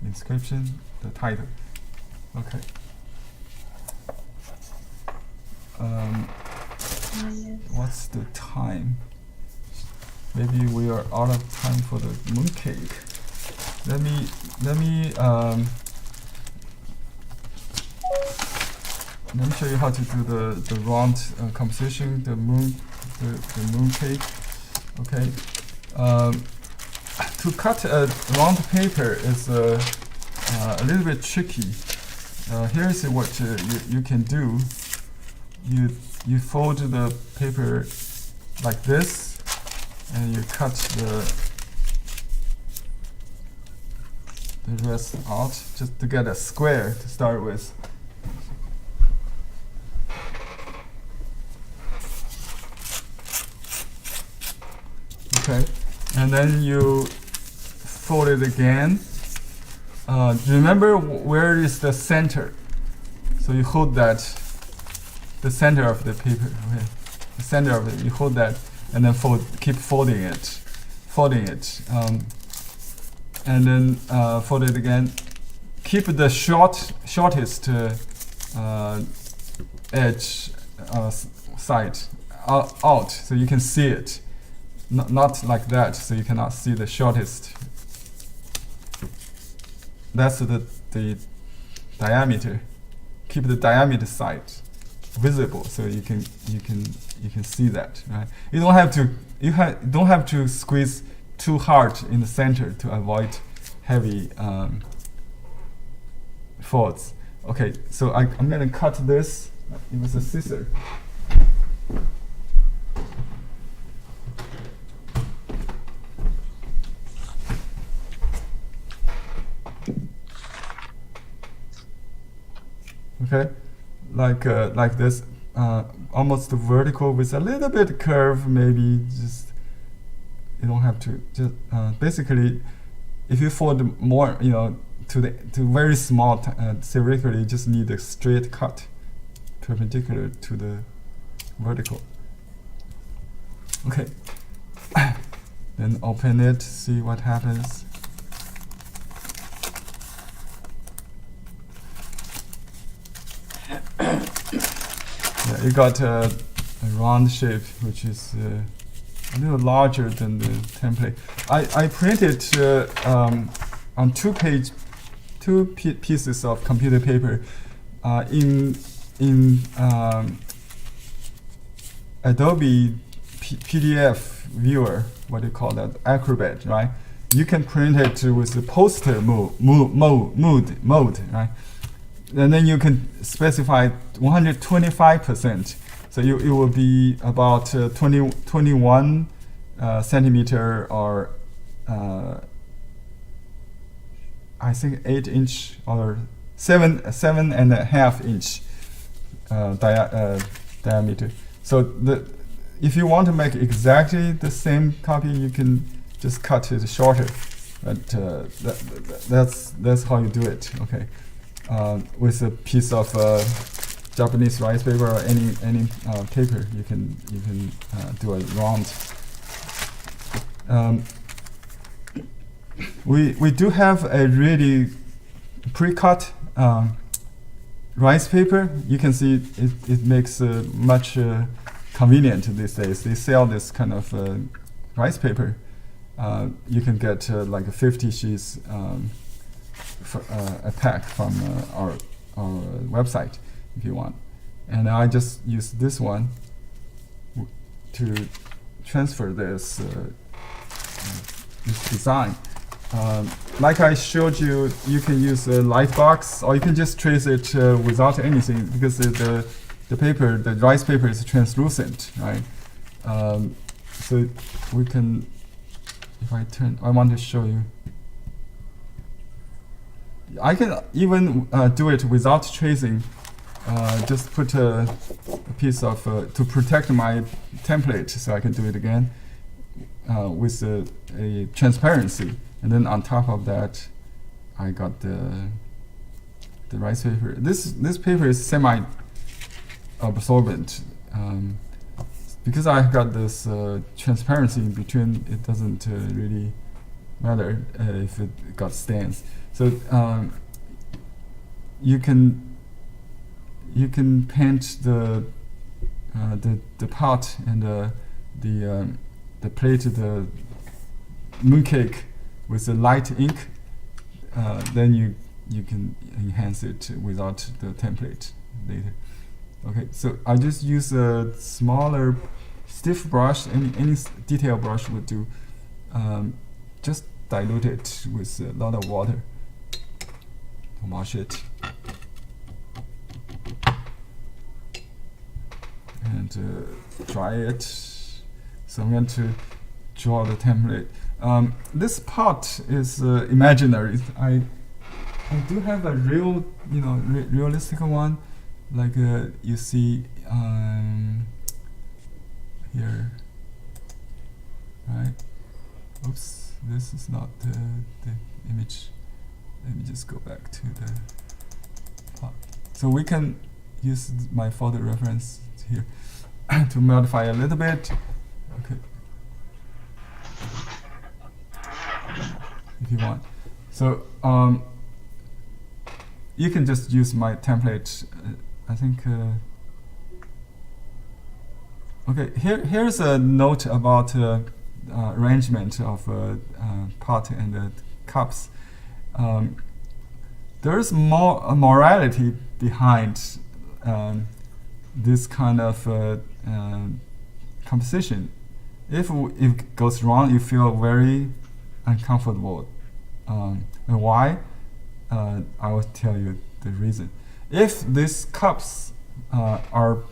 inscription, the title. Okay. what's the time? Maybe we are out of time for the mooncake. Let me show you how to do the round composition, the mooncake. Okay. To cut a round paper is a little bit tricky. Here's what you can do. You fold the paper like this, and you cut the rest out just to get a square to start with. Okay, and then you fold it again. Remember where is the center? So you hold that, the center of the paper. Okay, the center of it. You hold that, and then keep folding it, and then fold it again. Keep the shortest edge side out, so you can see it. Not like that, so you cannot see the shortest. That's the diameter. Keep the diameter side visible, so you can see that. Right? You don't have to squeeze too hard in the center to avoid heavy folds. Okay, so I'm gonna cut this with a scissor. Okay, like this, almost vertical with a little bit curve. Maybe just you don't have to. Just basically, if you fold more, to very small, theoretically, you just need a straight cut, perpendicular to the vertical. Okay, then open it, see what happens. Yeah, you got a round shape, which is a little larger than the template. I printed on two pieces of computer paper in Adobe PDF viewer. What do you call that? Acrobat, right? You can print it with the poster mode, right? And then you can specify 125%. So it will be about 21 centimeter, or I think 8 inch or 7.5 inch diameter. So if you want to make exactly the same copy, you can just cut it shorter. But that's how you do it. Okay. With a piece of Japanese rice paper or any paper, you can do a round. We do have a really pre-cut rice paper. You can see it makes much convenient these days. They sell this kind of rice paper. You can get like 50 sheets. A pack from our website if you want, and I just use this one to transfer this design. Like I showed you, you can use a light box, or you can just trace it without anything, because the rice paper is translucent, right? So we can, if I want to show you. I can even do it without tracing. Just put a piece of to protect my template, so I can do it again with a transparency, and then on top of that, I got the rice paper. This paper is semi-absorbent. Because I got this transparency in between, it doesn't really matter if it got stains. So you can paint the the pot and the plate, the mooncake with the light ink, then you can enhance it without the template later. Okay, so I just use a smaller stiff brush. Any detail brush would do. Just dilute it with a lot of water to wash it. And dry it. So I'm going to draw the template. This pot is imaginary. I do have a real, realistic one, like you see here, right? Oops, this is not the image. Let me just go back to the pot. So we can use my photo reference here to modify a little bit. Okay. If you want. So you can just use my template. I think. Okay. Here's a note about arrangement of pot and cups. There's more morality behind this kind of composition. If it goes wrong, you feel very uncomfortable. And why? I will tell you the reason. If these cups are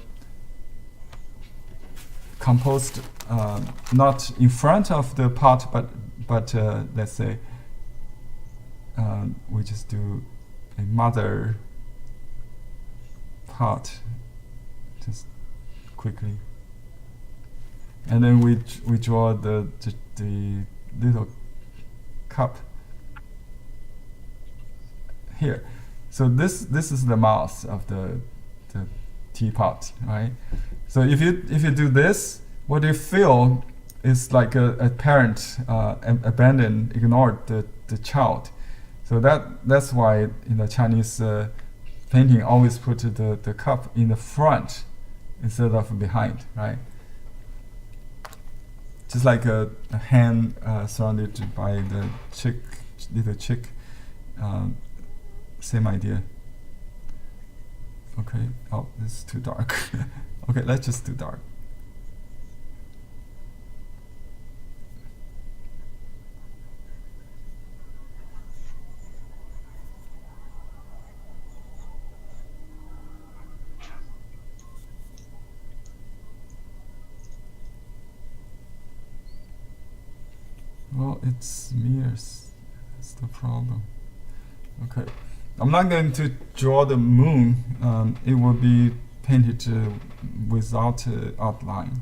composed not in front of the pot, but let's say we just do a mother pot, just quickly, and then we draw the little cup here. So this is the mouth of the teapot, right? So if you do this, what you feel is like a parent abandoned, ignored the child. So that's why in the Chinese painting always put the cup in the front instead of behind, right? Just like a hen surrounded by the little chick. Same idea. Okay. Oh, this is too dark. Okay, let's just do dark. Well, it's mirrors. That's the problem. Okay. I'm not going to draw the moon. It will be painted without outline.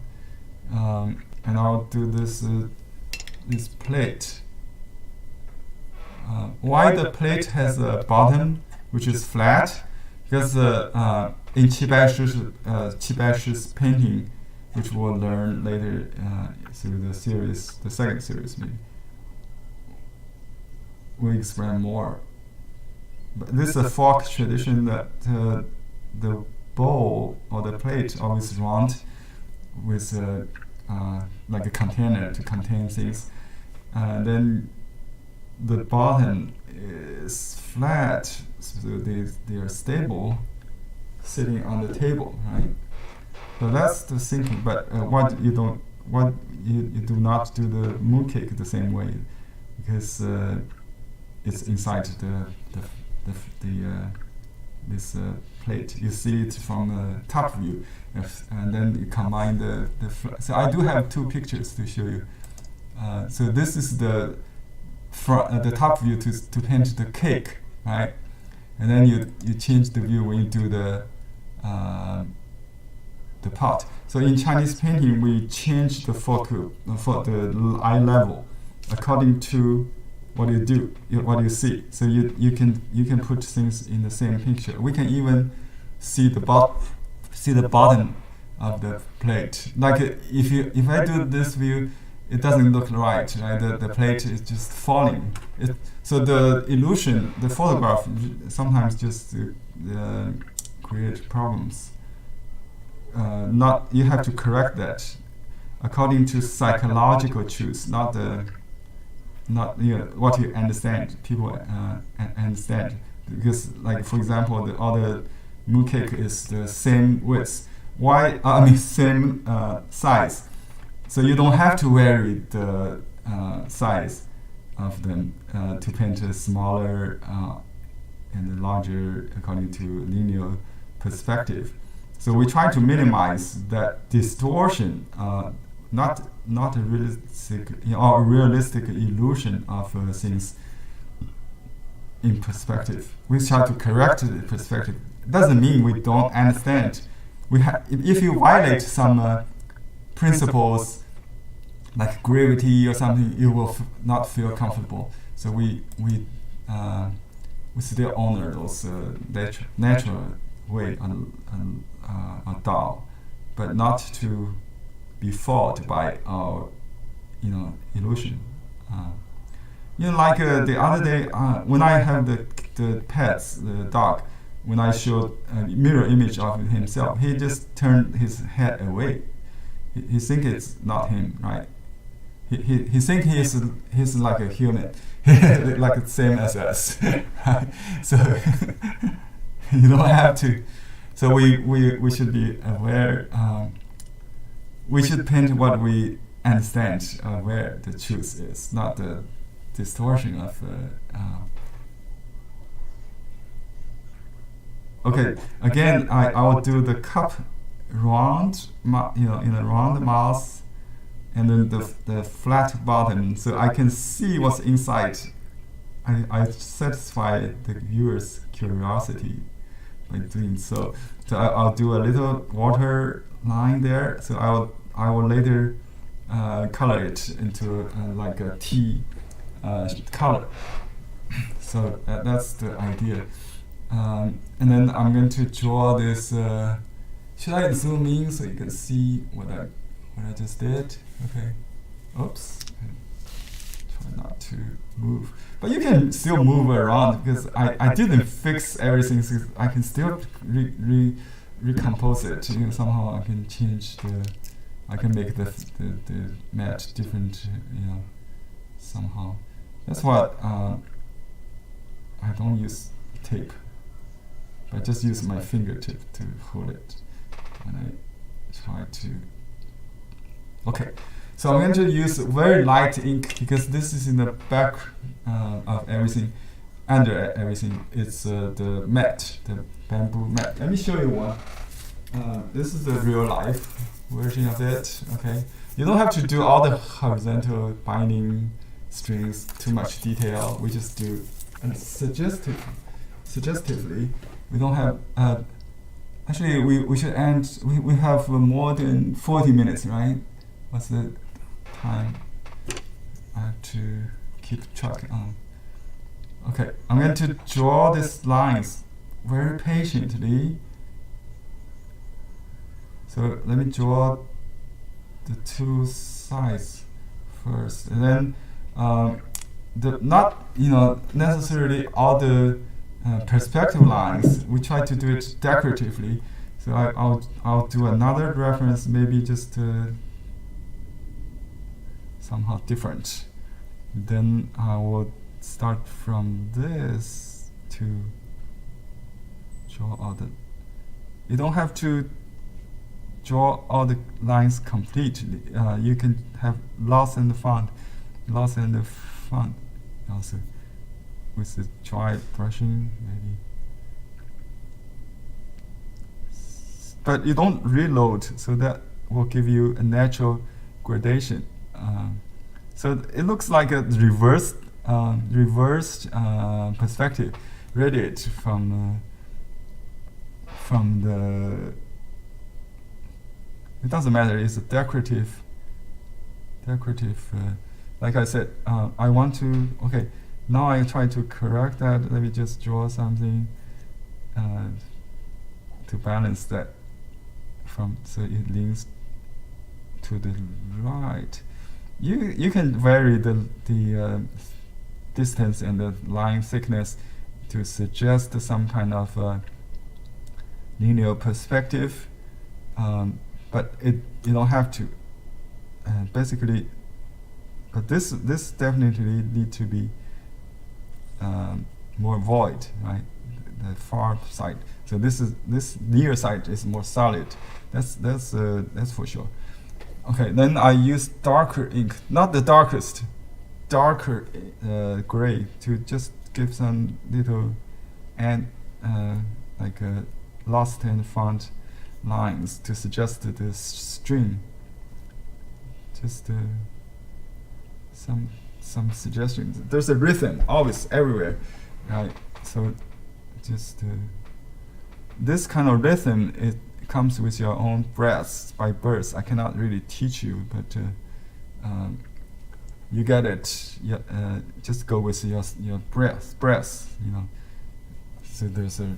And I'll do this plate. Why the plate has a bottom which is flat? Because in Qi Shi's painting, which we'll learn later through the second series maybe, we explain more. But this is a folk tradition that the bowl or the plate always round with like a container to contain things. Then the bottom is flat, so they are stable, sitting on the table, right? So that's the thinking. But what you do not do the mooncake the same way, because it's inside this plate. You see it from the top view, and then you combine so I do have two pictures to show you. So this is the top view to paint the cake, right? And then you change the view when you do the pot. So in Chinese painting, we change the photo for the eye level according to what you see. So you can put things in the same picture. We can even see the bottom of the plate. Like if I do this view, it doesn't look right? The plate is just falling. So the illusion, the photograph, sometimes just create problems. not you have to correct that according to psychological truths, not what you understand. People understand, because like for example, the other mooncake is the same width. Why? Same size. So you don't have to vary the size of them to paint a smaller and larger according to linear perspective. So we try to minimize that distortion, not a realistic illusion of things in perspective. We try to correct the perspective. It doesn't mean we don't understand. If you violate some principles like gravity or something, you will not feel comfortable. So we still honor those natural way on Tao, but not to be fooled by our illusion. Like the other day when I have the pets, the dog, when I showed a mirror image of himself, he just turned his head away. He think it's not him, right? He think he's like a human, like the same as us, right? So you don't have to. So we should be aware. We should paint what we understand, where the truth is, not the distortion of. Okay, again, I will do the cup round, in a round mouth, and then the flat bottom, so I can see what's inside. I satisfy the viewer's curiosity by doing so. So I'll do a little water line there. So I will later color it into like a tea color. So that's the idea. And then I'm going to draw this. Should I zoom in so you can see what I just did? Okay. Oops. Try not to move. But you can still move around because I didn't fix everything. So I can still recompose it. Somehow I can change I can make the mat different. Somehow. That's why I don't use tape. I just use my fingertip to hold it when I try to. Okay, so I'm going to use very light ink because this is in the back of everything, under everything. It's the mat, the bamboo mat. Let me show you one. This is the real life version of it. Okay, you don't have to do all the horizontal binding strings, too much detail. We just do suggestively. We don't have. Actually, we should end. We have more than 40 minutes, right? What's the time? I have to keep track on. Okay, I'm going to draw these lines very patiently. So let me draw the two sides first, and then not necessarily all the perspective lines. We try to do it decoratively. So I'll do another reference, maybe just somehow different. Then I will start from this to draw all the. You don't have to draw all the lines completely. You can have loss in the font also. With the dry brushing, maybe. But you don't reload, so that will give you a natural gradation. So it looks like a reversed perspective, radiate from the. It doesn't matter. It's a decorative. Like I said, I want to. Okay. Now I try to correct that. Let me just draw something to balance that so it leans to the right. You can vary the distance and the line thickness to suggest some kind of linear perspective. but you don't have to. Basically, but this definitely need to be more void, right? The far side. So this near side is more solid. That's for sure. Okay, then I use darker ink, not the darkest, darker gray to just give some little and like lost and found lines to suggest this string. Just some suggestions. There's a rhythm always everywhere, right? So just this kind of rhythm, it comes with your own breath by birth. I cannot really teach you, but you get it. Just go with your breath. You know. So there's a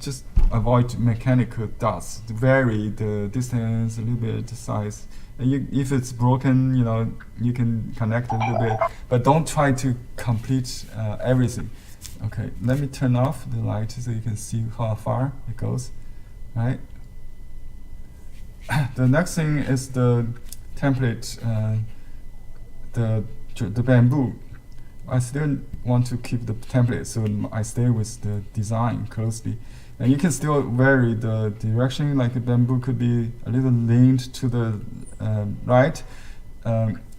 just avoid mechanical dots. Vary the distance a little bit, the size. And if it's broken, you know, you can connect a little bit, but don't try to complete everything. Okay, let me turn off the light so you can see how far it goes, right? The next thing is the template, the bamboo. I still want to keep the template, so I stay with the design closely. And you can still vary the direction, like the bamboo could be a little leaned to the right,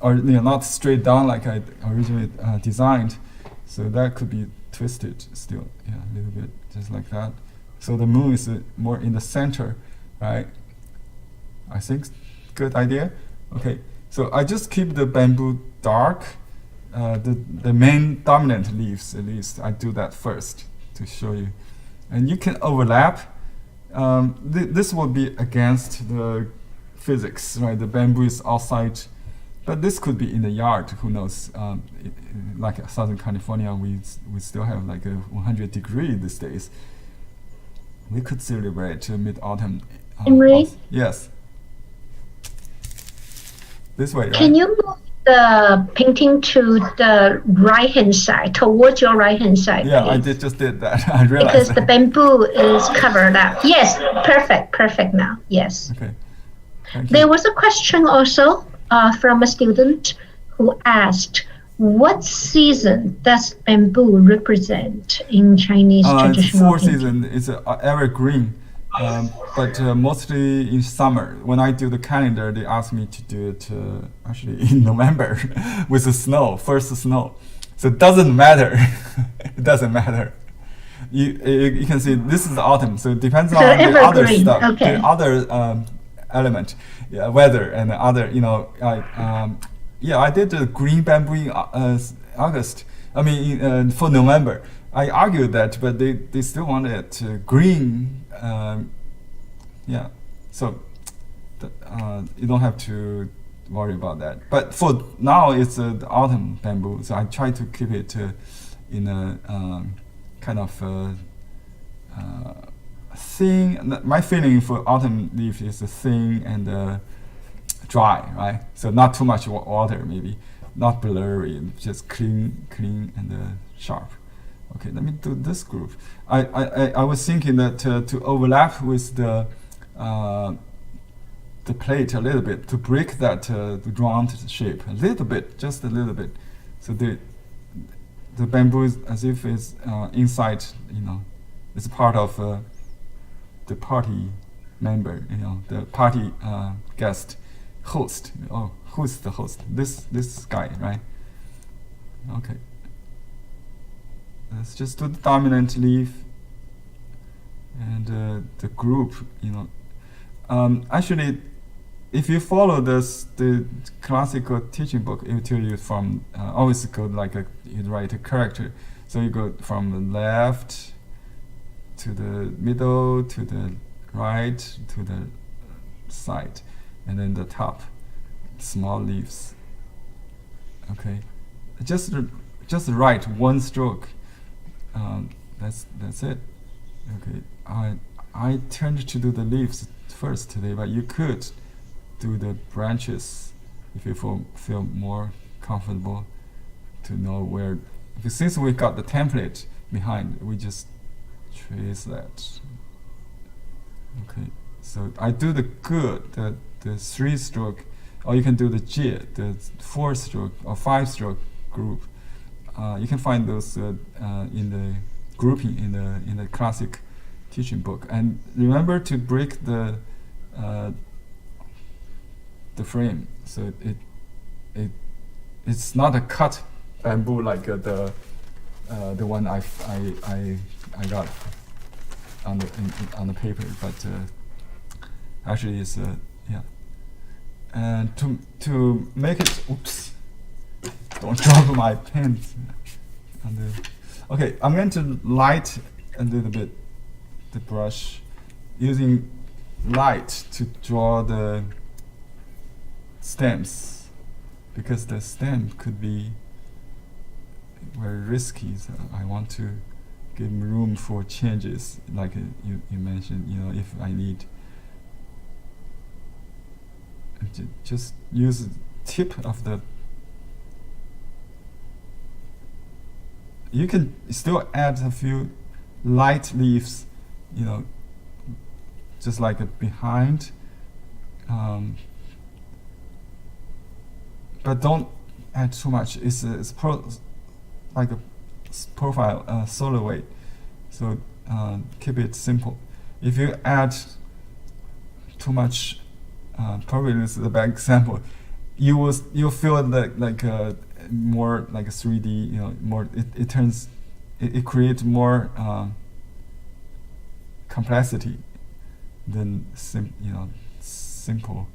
or not straight down like I originally designed. So that could be twisted still, yeah, a little bit, just like that. So the moon is more in the center, right? I think good idea. Okay, so I just keep the bamboo dark, the main dominant leaves at least. I do that first to show you. And you can overlap. This will be against the physics, right? The bamboo is outside, but this could be in the yard. Who knows? Like Southern California, we still have like a 100 degree these days. We could celebrate mid-autumn. Henry? Yes. This way, right? Can you move the painting to the right-hand side, towards your right-hand side? Yeah, please? just did that. I realized Because that. the bamboo is covered up. Yes, perfect now. Yes. Okay. Thank you. There was a question also from a student who asked, what season does bamboo represent in Chinese It's traditional 4 painting? season. It's evergreen, but mostly in summer. When I do the calendar, they ask me to do it actually in November with the snow, first snow. So it doesn't matter. It doesn't matter. You can see this is autumn, so it depends on the other evergreen, stuff, okay. the other element, weather and other. I did the green bamboo in August. I mean, for November. I argued that, but they still wanted green. So you don't have to worry about that. But for now, it's the autumn bamboo, so I try to keep it in a kind of thin. My feeling for autumn leaf is thin and dry, right? So not too much water, maybe not blurry, just clean and sharp. Okay, let me do this group. I was thinking that to overlap with the plate a little bit, to break that round shape a little bit, just a little bit. So the bamboo is as if it's inside, it's part of the party member, the party guest, host. Oh, who's the host? This guy, right? Okay. Let's just do the dominant leaf and the group, Actually, if you follow the classical teaching book, it will tell you from, always go like you write a character. So you go from the left to the middle, to the right, to the side, and then the top, small leaves. Okay, just write one stroke. That's it. Okay, I tend to do the leaves first today, but you could do the branches if you feel more comfortable to know where. Since we got the template behind, we just trace that. Okay, so I do the good, the 3-stroke, or you can do the JIT, the 4-stroke or 5-stroke group. You can find those in the grouping in the classic teaching book. And remember to break the frame, so it's not a cut bamboo like the one I got on the paper, but actually it's yeah. And to make it, oops, don't drop my pen. Okay, I'm going to light a little bit the brush, using light to draw the stems, because the stem could be very risky. So I want to give room for changes, like you mentioned. If I need, just use the tip of the. You can still add a few light leaves, just like behind, but don't add too much. It's like a profile silhouette, so keep it simple. If you add too much, probably this is a bad example. You'll feel like more like a 3D. More it creates more complexity than simple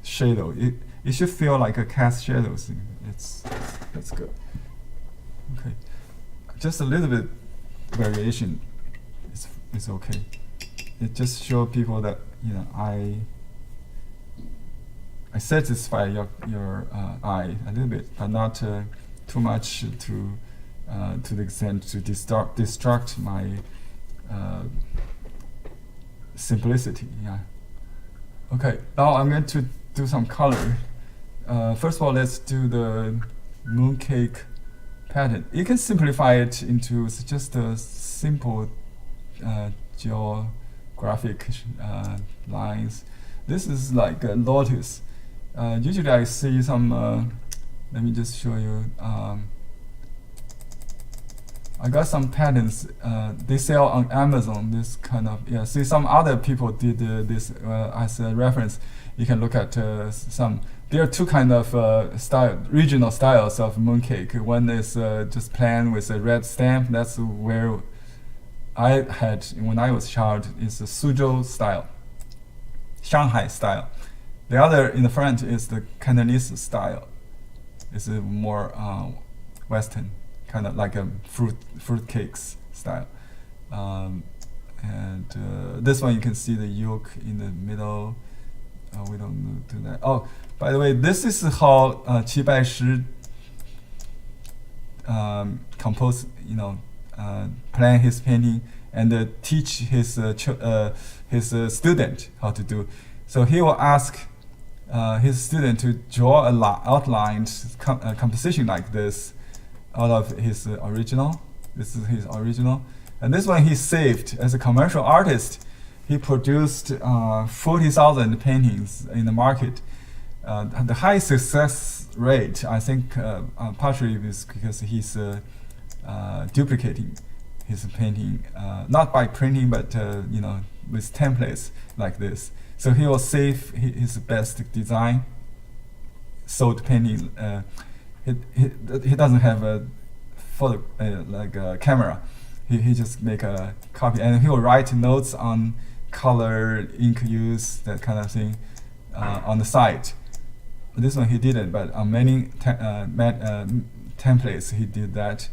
shadow. It should feel like a cast shadows. That's good. Okay, just a little bit variation is okay. It just shows people that I satisfy your eye a little bit, but not too much to the extent to distract my simplicity. Yeah. Okay, now I'm going to do some color. First of all, let's do the Mooncake pattern. You can simplify it into just a simple geographic lines. This is like a lotus. Usually I see some, let me just show you. I got some patterns. They sell on Amazon. This kind of see some other people did this as a reference. You can look at some. There are two kind of regional styles of mooncake. One is just plain with a red stamp. That's where I had when I was a child. It's a Suzhou style, Shanghai style. The other in the front is the Cantonese style. It's a more Western, kind of like a fruit cakes style. And this one you can see the yolk in the middle. We don't do that. Oh, by the way, this is how Qi Baishi compose, plan his painting and teach his student how to do. So he will ask his student to draw a outlined composition like this out of his original. This is his original. And this one he saved as a commercial artist. He produced 40,000 paintings in the market. The high success rate, I think, partially is because he's duplicating his painting, not by printing, but with templates like this. So he will save his best design, sold painting. He doesn't have a photo like a camera. He just make a copy, and he will write notes on color, ink use, that kind of thing on the site. This one he didn't, but on many templates he did that.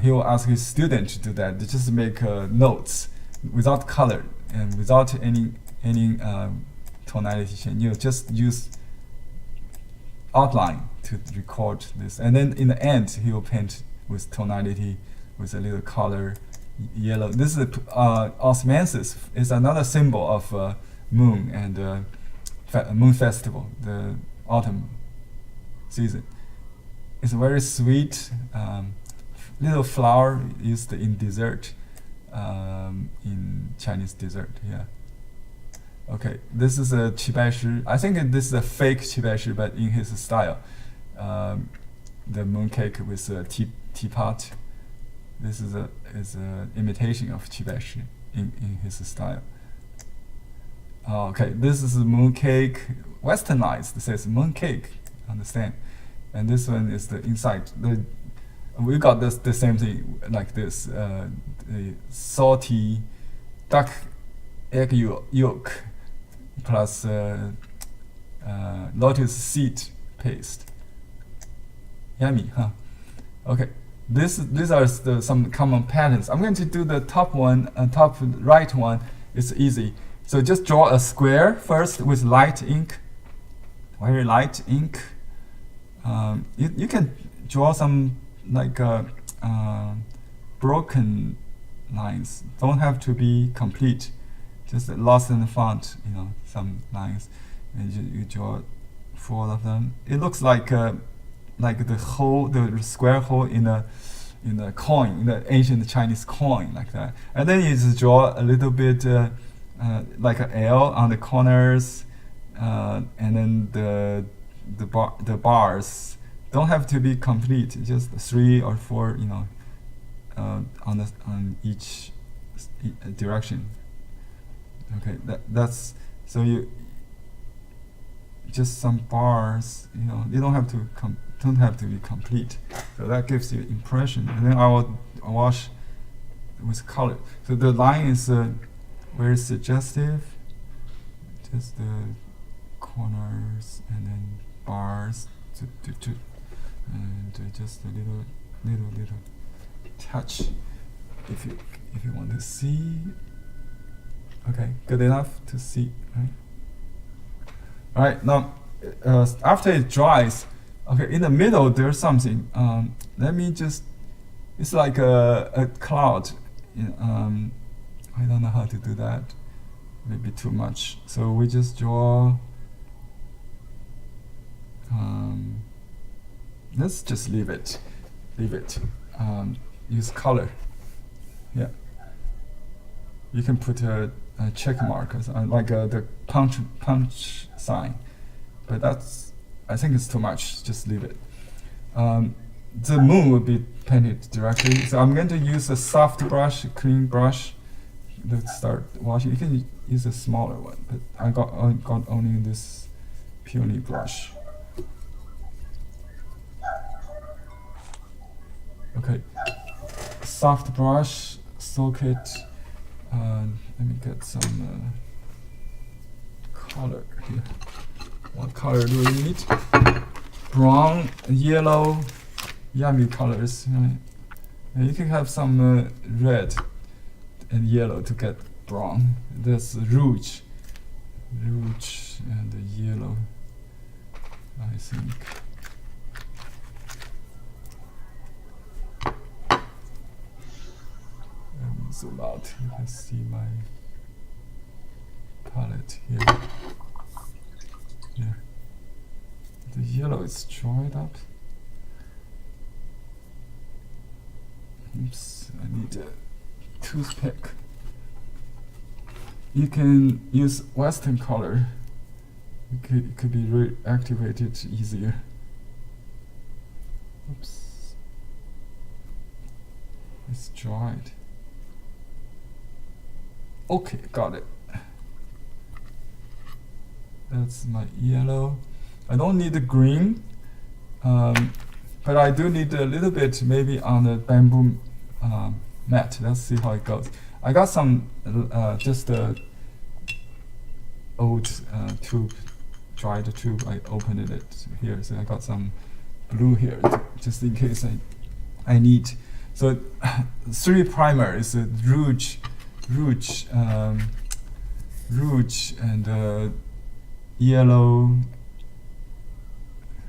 He will ask his student to do that. They just make notes without color and without any tonality change. You just use outline to record this, and then in the end he will paint with tonality, with a little color, yellow. This is osmanthus. It's another symbol of moon and moon festival, the autumn season. It's very sweet little flower used in dessert, in Chinese dessert. Yeah. Okay, this is a Qibaishi. I think this is a fake Qibaishi, but in his style. The mooncake with a teapot. This is a imitation of Qibaishi in his style. Okay, this is a mooncake, westernized. It says mooncake, understand? And this one is the inside. We got the same thing like this. The salty duck egg yolk plus lotus seed paste. Yummy, huh? Okay, these are some common patterns. I'm going to do the top one, top right one. It's easy. So just draw a square first with light ink, very light ink. You can draw some like broken lines. Don't have to be complete. Just lost in the font, some lines, and you draw 4 of them. It looks like the hole, the square hole in a coin, in the ancient Chinese coin, like that. And then you just draw a little bit like an L on the corners, and then the bars don't have to be complete. Just 3 or 4, on each direction. Okay, that's so you just some bars. You don't have to be complete. So that gives you impression. And then I will wash with color. So the line is very suggestive. Just the corners and then bars, and just a little touch. If you want to see. Okay, good enough to see, right? All right, now after it dries, okay, in the middle there's something. Let me just, it's like a cloud. I don't know how to do that. Maybe too much. So we just draw. Let's just leave it. Use color. Yeah. You can put a check mark, like the punch sign, but I think it's too much. Just leave it. The moon will be painted directly, so I'm going to use a soft brush, a clean brush. Let's start washing. You can use a smaller one, but I got only this puny brush. Okay, soft brush, soak it. Let me get some color here. What color do we need? Brown, yellow, yummy colors. Right? And you can have some red and yellow to get brown. That's rouge and yellow, I think. Zoom out, you can see my palette here. Yeah. The yellow is dried up. Oops, I need a toothpick. You can use Western color. It could be reactivated easier. Oops. It's dried. Okay, got it. That's my yellow. I don't need the green, but I do need a little bit maybe on the bamboo mat. Let's see how it goes. I got some just old tube, dried tube. I opened it here, so I got some blue here just in case I need. So 3 primer is a rouge and yellow,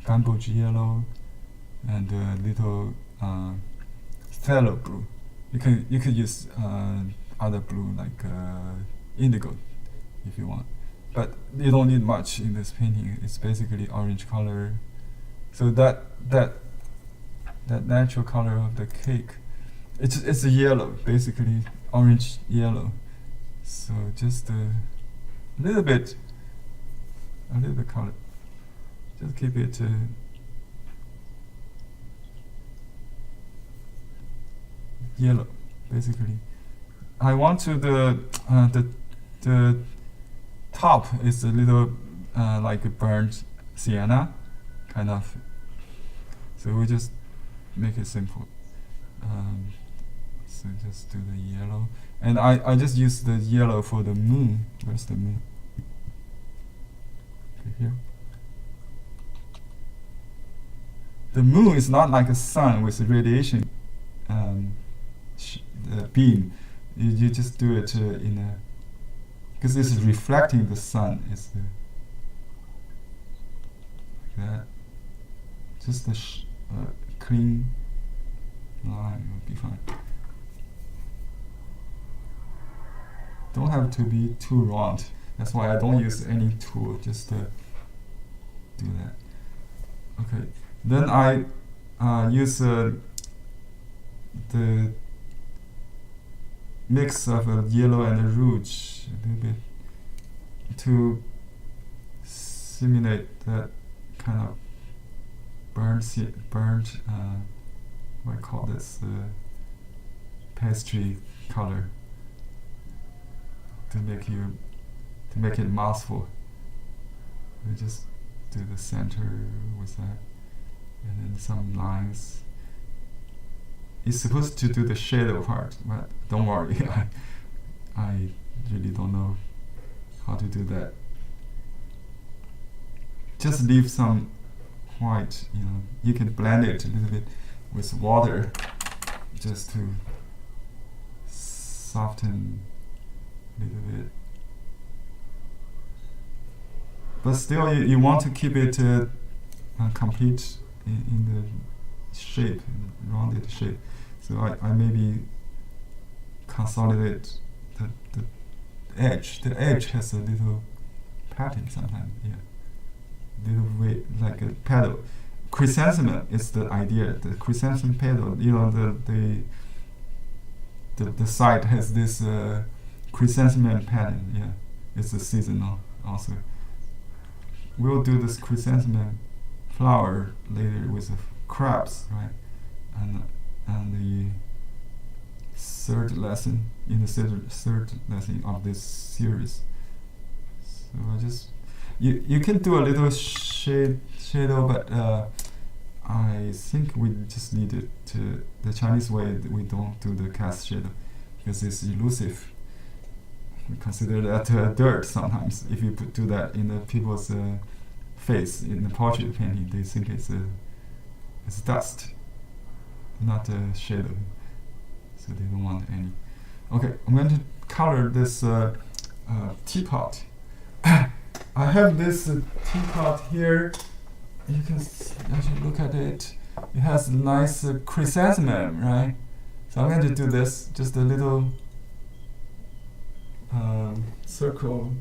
Gamboge yellow, and little phthalo blue. You could use other blue like indigo if you want, but you don't need much in this painting. It's basically orange color. So that that natural color of the cake. It's a yellow, basically orange yellow. So just a little bit color. Just keep it. Yellow, basically. I want to the top is a little like a burnt sienna, kind of. So we just make it simple. So just do the yellow, and I just use the yellow for the moon. Where's the moon? Okay, here. The moon is not like a sun with radiation. Beam, you just do it in a, because it's reflecting the sun. It's like that. Just a clean line would be fine. Don't have to be too round. That's why I don't use any tool. Just do that. Okay. Then I use the mix of a yellow and a rouge a little bit to simulate that kind of burnt what I call this pastry color to make it mouthful. We just do the center with that, and then some lines. It's supposed to do the shadow part, but don't worry, I really don't know how to do that. Just leave some white, you can blend it a little bit with water just to soften a little bit. But still, you want to keep it complete in the shape, rounded shape. So I maybe consolidate the edge. The edge has a little pattern sometimes, little way, like a petal. Chrysanthemum is the idea. The chrysanthemum petal, the side has this chrysanthemum pattern. It's a seasonal also. We'll do this chrysanthemum flower later with the crabs, right? And the third lesson in the third lesson of this series. So I just you can do a little shadow, but I think we just need it to the Chinese way. We don't do the cast shadow because it's elusive. We consider that dirt sometimes. If you do that in the people's face in the portrait painting, they think it's dust, not a shadow. So they don't want any. Okay, I'm going to color this teapot. I have this teapot here. You can actually look at it. It has a nice chrysanthemum, right? So I'm going to do this, just a little circle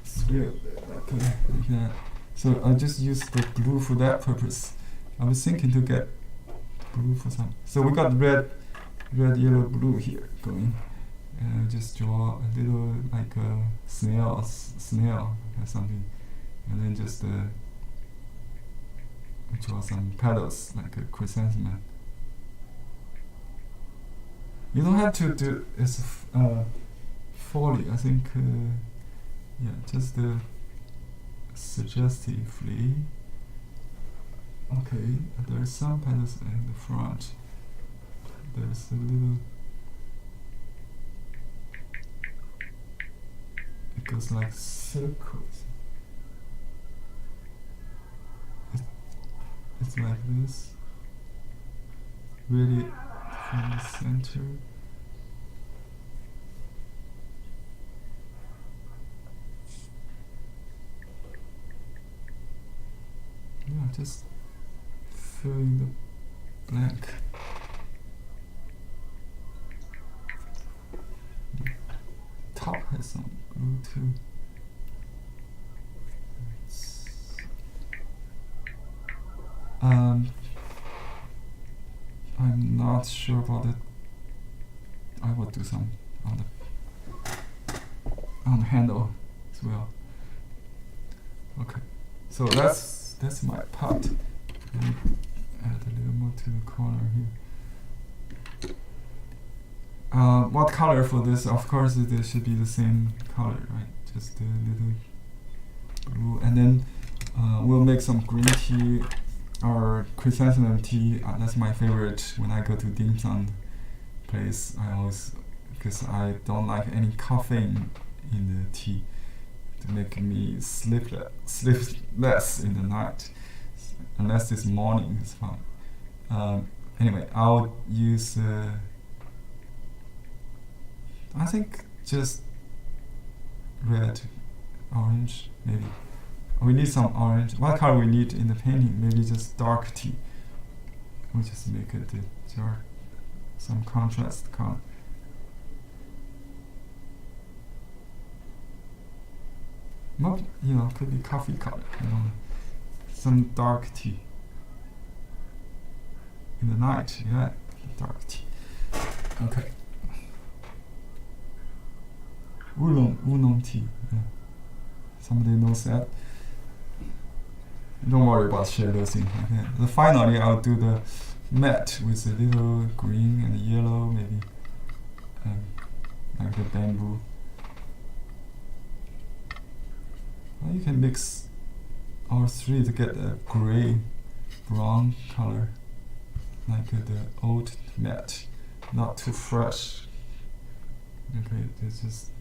swirl like that. So I just use the blue for that purpose. I was thinking to get blue for some. So we got red, yellow, blue here going. And just draw a little like a snail or something, and then just draw some petals like a chrysanthemum. You don't have to do it's folly. I think just suggestively. Okay, there's some petals in the front. There's a little. It goes like circles. It's like this. Really from the center. Yeah, just filling the blank. Top has some glue too. I'm not sure about it. I will do some on the handle as well. Okay, so that's my part. Add a little more to the corner here. What color for this? Of course, it should be the same color, right? Just a little blue, and then we'll make some green tea or chrysanthemum tea. That's my favorite when I go to dim sum place. I always, because I don't like any caffeine in the tea to make me sleepless in the night, unless this morning is fine. Anyway, I'll use I think just red, orange, maybe. We need some orange. What color we need in the painting? Maybe just dark tea. We just make it dark, some contrast color. Not, could be coffee color. Some dark tea. In the night, yeah, dark tea. Okay. Oolong tea. Yeah. Somebody knows that. Don't worry about shadows. Okay. Finally, I'll do the matte with a little green and yellow, maybe like the bamboo. Well, you can mix all three to get a gray, brown color, like the old matte, not too fresh. Okay, it's just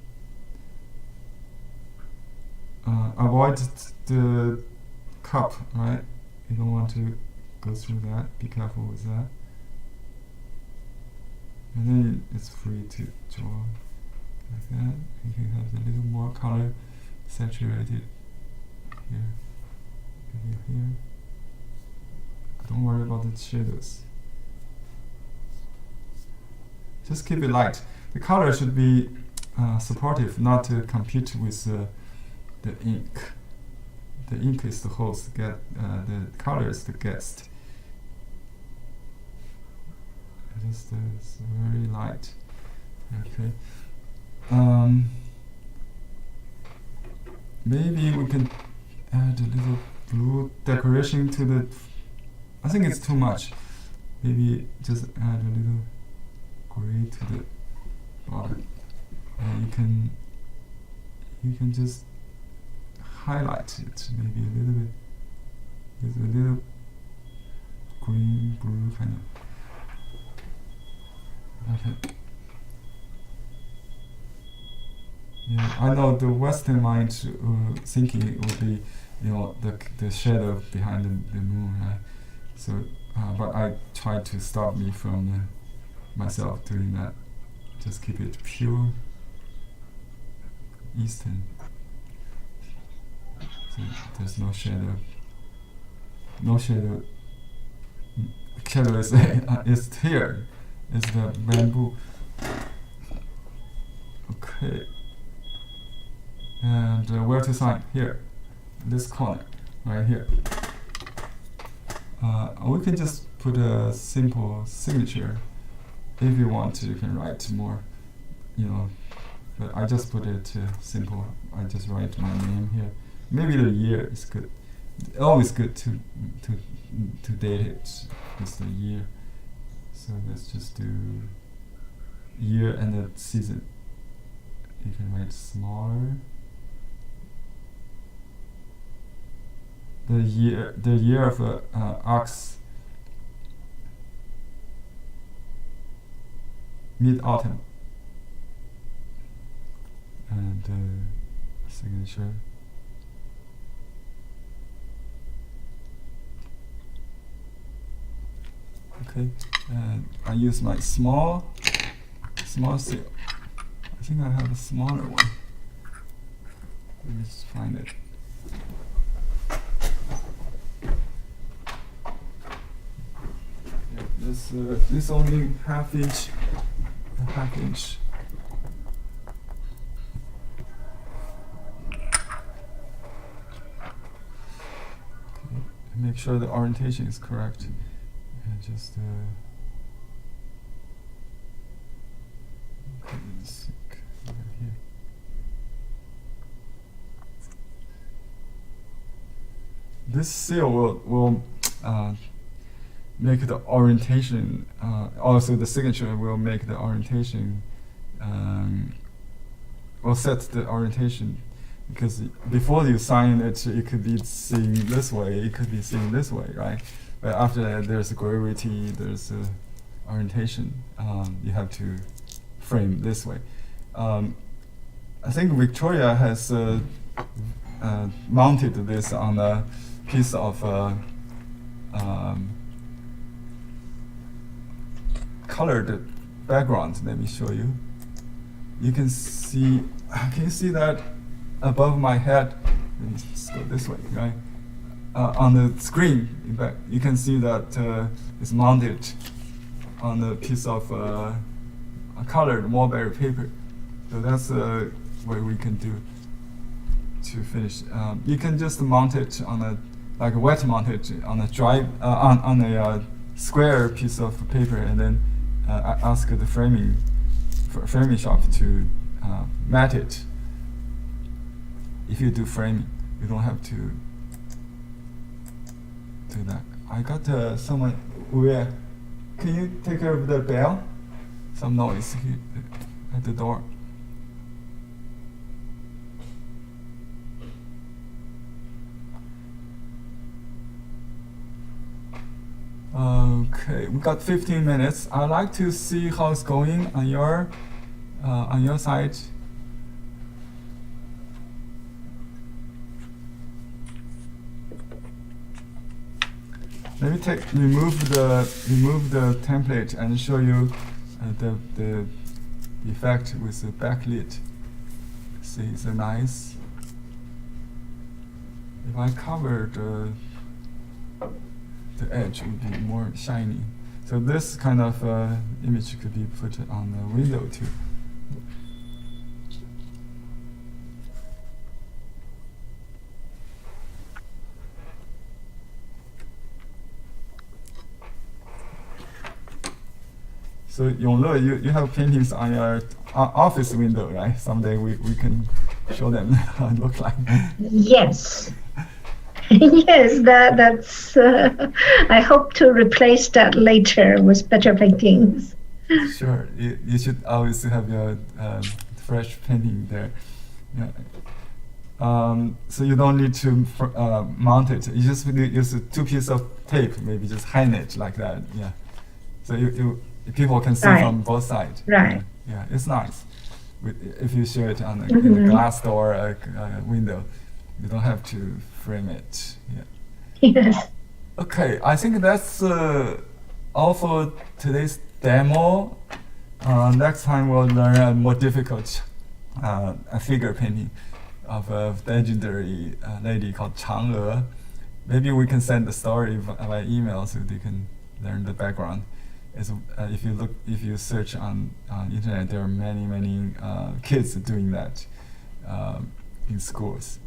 avoid the cup, right? You don't want to go through that. Be careful with that. And then it's free to draw like that. You can have a little more color saturated here, maybe here. Don't worry about the shadows. Just keep it light. The color should be supportive, not to compete with the ink. The ink is the host, the color is the guest. Just it's very light. Okay. Maybe we can add a little blue decoration to the. I think it's too much. Maybe just add a little gray to the bottom. And you can just highlight it maybe a little bit with a little green, blue kind of. Okay. Yeah, I know the Western mind thinking it would be, the shadow behind the moon, right? So, but I tried to stop me from myself doing that. Just keep it pure Eastern. So there's no shadow. No shadow. Shadow is it's here. It's the bamboo. Okay. And where to sign? Here. This corner. Right here. We can just put a simple signature. If you want to, you can write more. But I just put it simple. I just write my name here. Maybe the year is good. Always good to date it with the year. So let's just do year and the season. You can write smaller. The year of ox. Mid-autumn. And signature. Okay, and I use my small seal. I think I have a smaller one. Let me just find it. Yeah, this only half inch. Okay, make sure the orientation is correct. And just this seal will make the orientation. Also, the signature will make the orientation. Will set the orientation, because before you sign it, it could be seen this way. It could be seen this way, right? But after that, there's a gravity. There's a orientation. You have to frame this way. I think Victoria has mounted this on a piece of colored background. Let me show you. You can see. Can you see that above my head? Let me just go this way, right? On the screen, in fact, you can see that it's mounted on a piece of a colored mulberry paper. So that's what we can do to finish. You can just mount it on a, like wet mount it on a dry, on a square piece of paper, and then ask the framing shop to mat it. If you do framing, you don't have to do that. I got someone. Can you take care of the bell? Some noise here at the door. Okay, we got 15 minutes. I'd like to see how it's going on your side. Let me remove the template and show you the effect with the backlit. See, it's nice. If I cover the edge, it would be more shiny. So this kind of image could be put on the window too. So Yongle, you have paintings on your office window, right? Someday we can show them how it looks like. Yes. Yes, that's. I hope to replace that later with better paintings. Sure, you should always have your fresh painting there. Yeah. So you don't need to mount it. You just use 2 pieces of tape, maybe just hang it like that. Yeah. So people can see from both sides. Right. Yeah, it's nice. If you show it on in a glass door or window, you don't have to frame it. Yeah. Yes. Okay, I think that's all for today's demo. Next time we'll learn a more difficult figure painting of a legendary lady called Chang'e. Maybe we can send the story by email so they can learn the background. If you search on internet, there are many kids doing that in schools.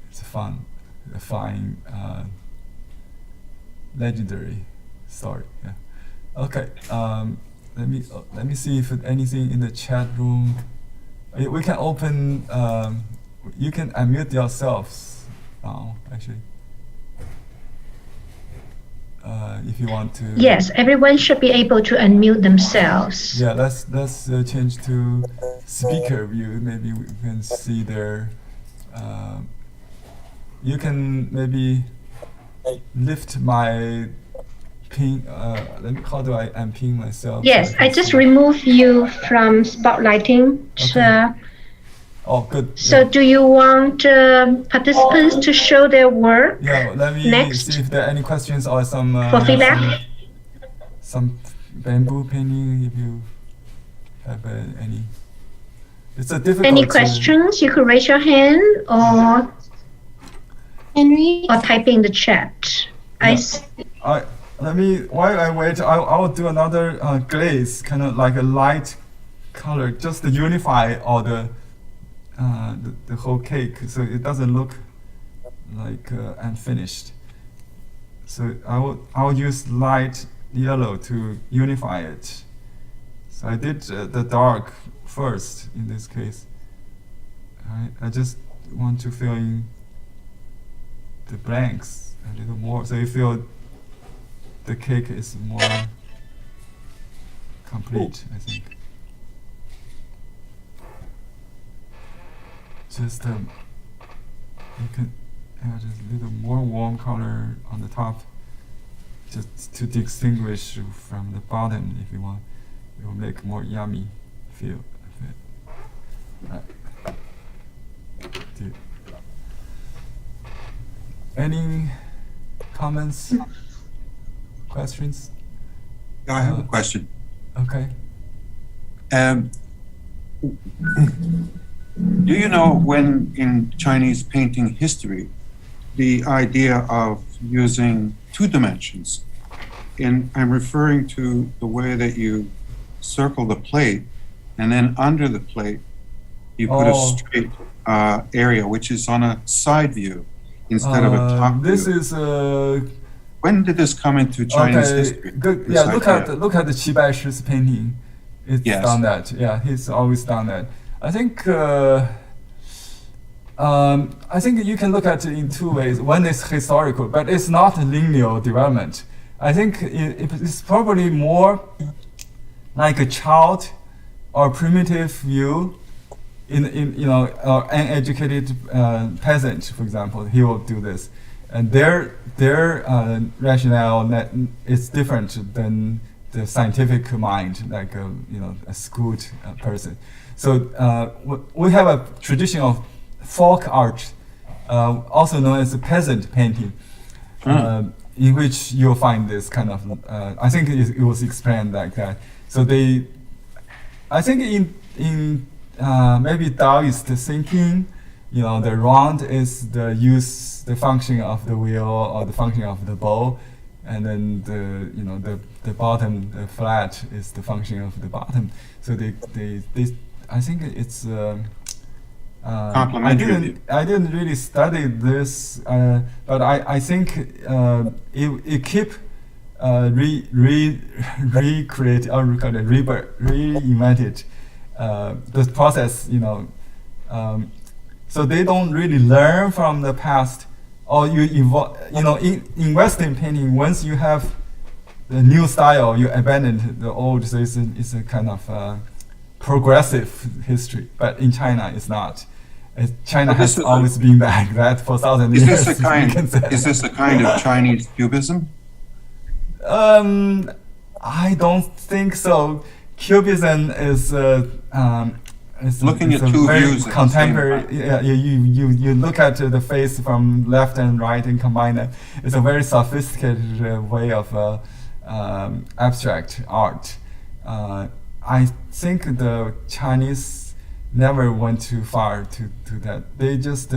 It's fun, a fine, legendary story. Yeah. Okay. Let me see if anything in the chat room. We can open. You can unmute yourselves now. Actually. If you want to. Yes, everyone should be able to unmute themselves. Yeah, let's change to speaker view. Maybe we can see their. You can maybe lift my pin. How do I unpin myself? Yes, so I just remove you from spotlighting. Okay. Oh, good. So yeah. do you want participants to show their work? Yeah, let me next see if there are any questions or some for feedback. Some bamboo painting. If you have any, it's a difficult. Any questions? You could raise your hand or type in the chat. Yeah. Let me. While I wait, I will do another glaze, kind of like a light color, just to unify all the whole cake, so it doesn't look like unfinished. So I will use light yellow to unify it. So I did the dark first in this case. I just want to fill in the blanks a little more, so you feel the cake is more complete, I think. Just you can add a little more warm color on the top, just to distinguish from the bottom. If you want, it will make more yummy feel of it. Any comments, questions? I have a question. Okay. Do you know when in Chinese painting history, the idea of using 2 dimensions, and I'm referring to the way that you circle the plate, and then under the plate, you put a straight area, which is on a side view instead of a top this view. Is when did this come into Chinese history? Good. Yeah, look at the Qi Baishi's painting. It's done that. Yeah, he's always done that. I think you can look at it in 2 ways. One is historical, but it's not a linear development. I think it's probably more like a child or primitive view. In uneducated peasant, for example, he will do this, and their rationale is different than the scientific mind, like a schooled person. So we have a tradition of folk art, also known as peasant painting, in which you'll find this kind of. I think it was explained like that. So I think in maybe Taoist thinking, the round is the function of the wheel or the function of the bow, and then the bottom, the flat, is the function of the bottom. So they I think it's. Complementary. I didn't really study this, but I think it keep recreate or reinvented this process. So they don't really learn from the past, or you evolve. In Western painting, once you have the new style, you abandon the old. So it's a kind of progressive history. But in China, it's not. China has always been like that for 1,000 years. Is this a kind of Chinese cubism? I don't think so. Cubism is looking at 2 very views contemporary. Yeah, you look at the face from left and right and combine them. It's a very sophisticated way of abstract art. I think the Chinese never went too far to that. They just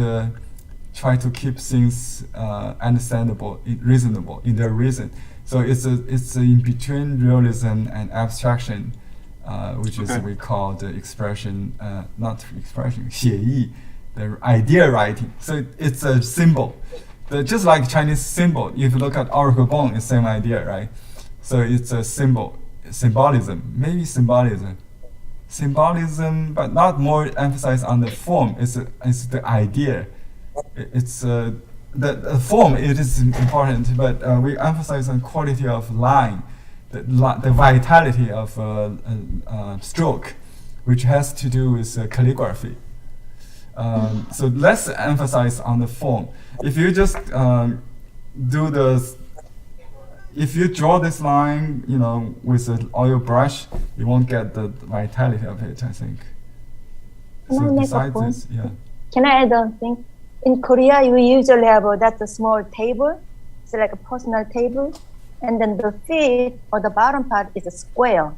try to keep things understandable, reasonable in their reason. So it's in between realism and abstraction, which is we call the expression, not expression, 写意, the idea writing. So it's a symbol. Just like Chinese symbol, if you look at oracle bone, it's the same idea, right? So it's a symbol, symbolism, maybe symbolism, but not more emphasis on the form. It's the idea. It's the form. It is important, but we emphasize on quality of line, the vitality of stroke, which has to do with calligraphy. So let's emphasize on the form. If you just if you draw this line, with an oil brush, you won't get the vitality of it, I think. So besides this, yeah. Can I add a thing? In Korea, you usually have that small table. It's like a personal table. And then the feet or the bottom part is a square.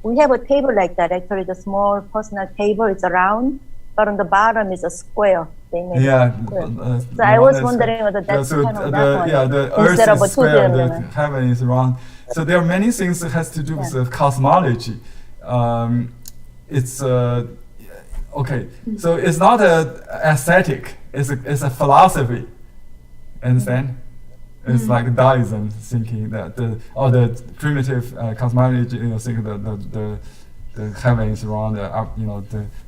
We have a table like that. Actually, the small personal table is round, but on the bottom is a square. Yeah. So I was wondering whether that's kind of that one. Yeah, the earth is square, the heaven is round. So there are many things that has to do with cosmology. It's okay. So it's not a aesthetic. It's a philosophy. Understand? It's like Taoism thinking that the primitive cosmology, think the heaven is round,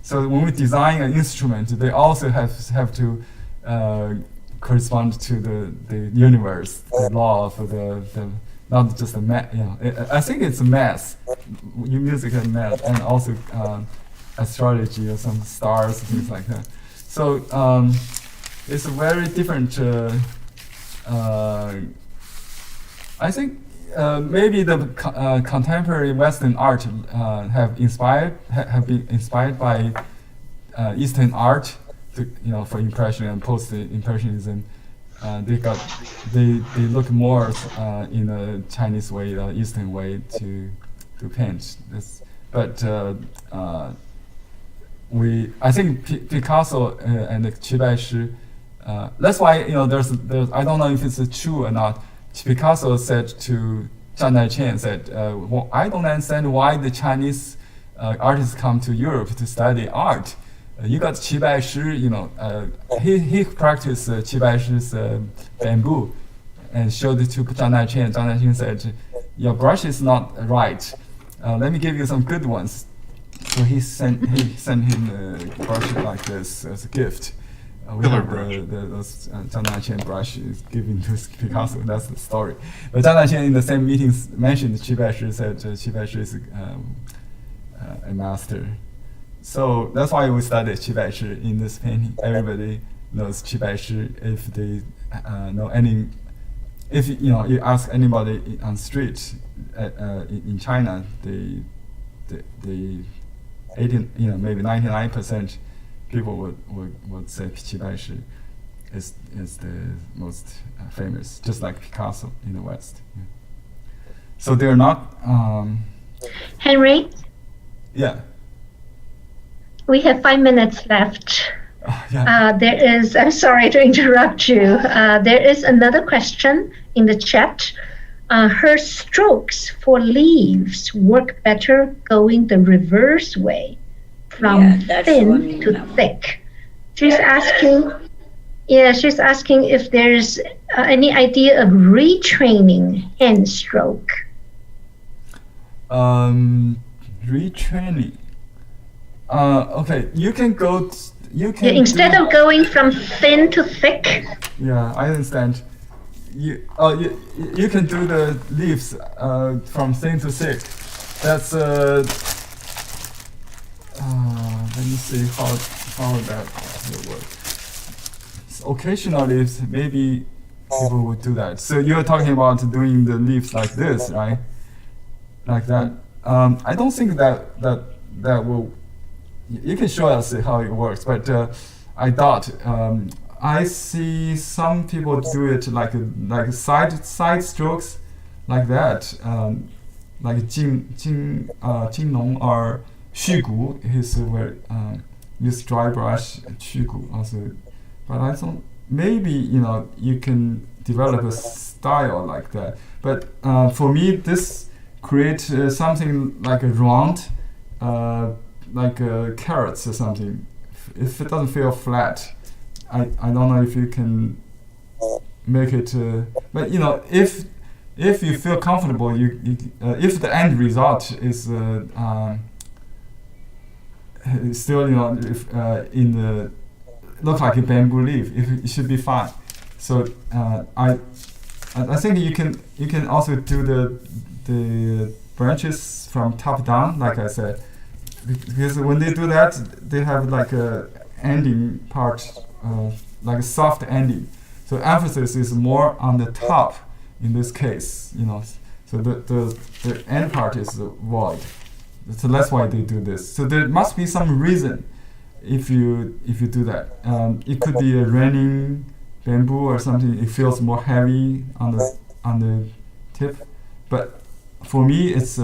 so when we design an instrument, they also have to correspond to the universe, the law of the not just the math. I think it's math, music and math, and also astrology or some stars, things like that. So it's a very different. I think maybe the contemporary Western art have been inspired by Eastern art, for Impression and Post-Impressionism. They look more in a Chinese way, Eastern way to paint. I think Picasso and Qi Baishi. That's why there's I don't know if it's true or not. Picasso said to Zhang Daiqian well, I don't understand why the Chinese artists come to Europe to study art. You got Qi Baishi, he practiced Qi Baishi's bamboo and showed it to Zhang Daiqian. Zhang Daiqian said, your brush is not right. Let me give you some good ones. So he sent him a brush like this as a gift. We have those Zhang Daiqian brush is given to Picasso. That's the story. But Zhang Daiqian in the same meetings mentioned Qi Baishi, said Qi Baishi is a master. So that's why we studied Qi Baishi in this painting. Everybody knows Qi Baishi. If they know any, if you ask anybody on the street in China, the 18, maybe 99% people would say Qi Baishi is the most famous, just like Picasso in the West. Yeah. So they're not. Henry? Yeah. We have 5 minutes left. Yeah. I'm sorry to interrupt you. There is another question in the chat. Her strokes for leaves work better going the reverse way, from thin to thick. She's asking if there's any idea of retraining hand stroke. Retraining. Okay, you can go. Instead of going from thin to thick. Yeah, I understand. You can do the leaves from thin to thick. That's let me see how that will work. So occasionally, maybe people would do that. So you're talking about doing the leaves like this, right? Like that. I don't think that will. You can show us how it works, but I doubt. I see some people do it like side strokes, like that. Like Jin Nong or Xu Gu, he's use dry brush Xu Gu also. But I don't. Maybe you can develop a style like that. But for me, this creates something like a round. Like carrots or something. If it doesn't feel flat, I don't know if you can make it. But if you feel comfortable, if the end result is still in the look like a bamboo leaf, it should be fine. So I think you can also do the branches from top down, like I said. Because when they do that, they have like a ending part, like a soft ending. So emphasis is more on the top in this case, So the end part is void. So that's why they do this. So there must be some reason if you do that. It could be a raining bamboo or something. It feels more heavy on the tip, but for me it's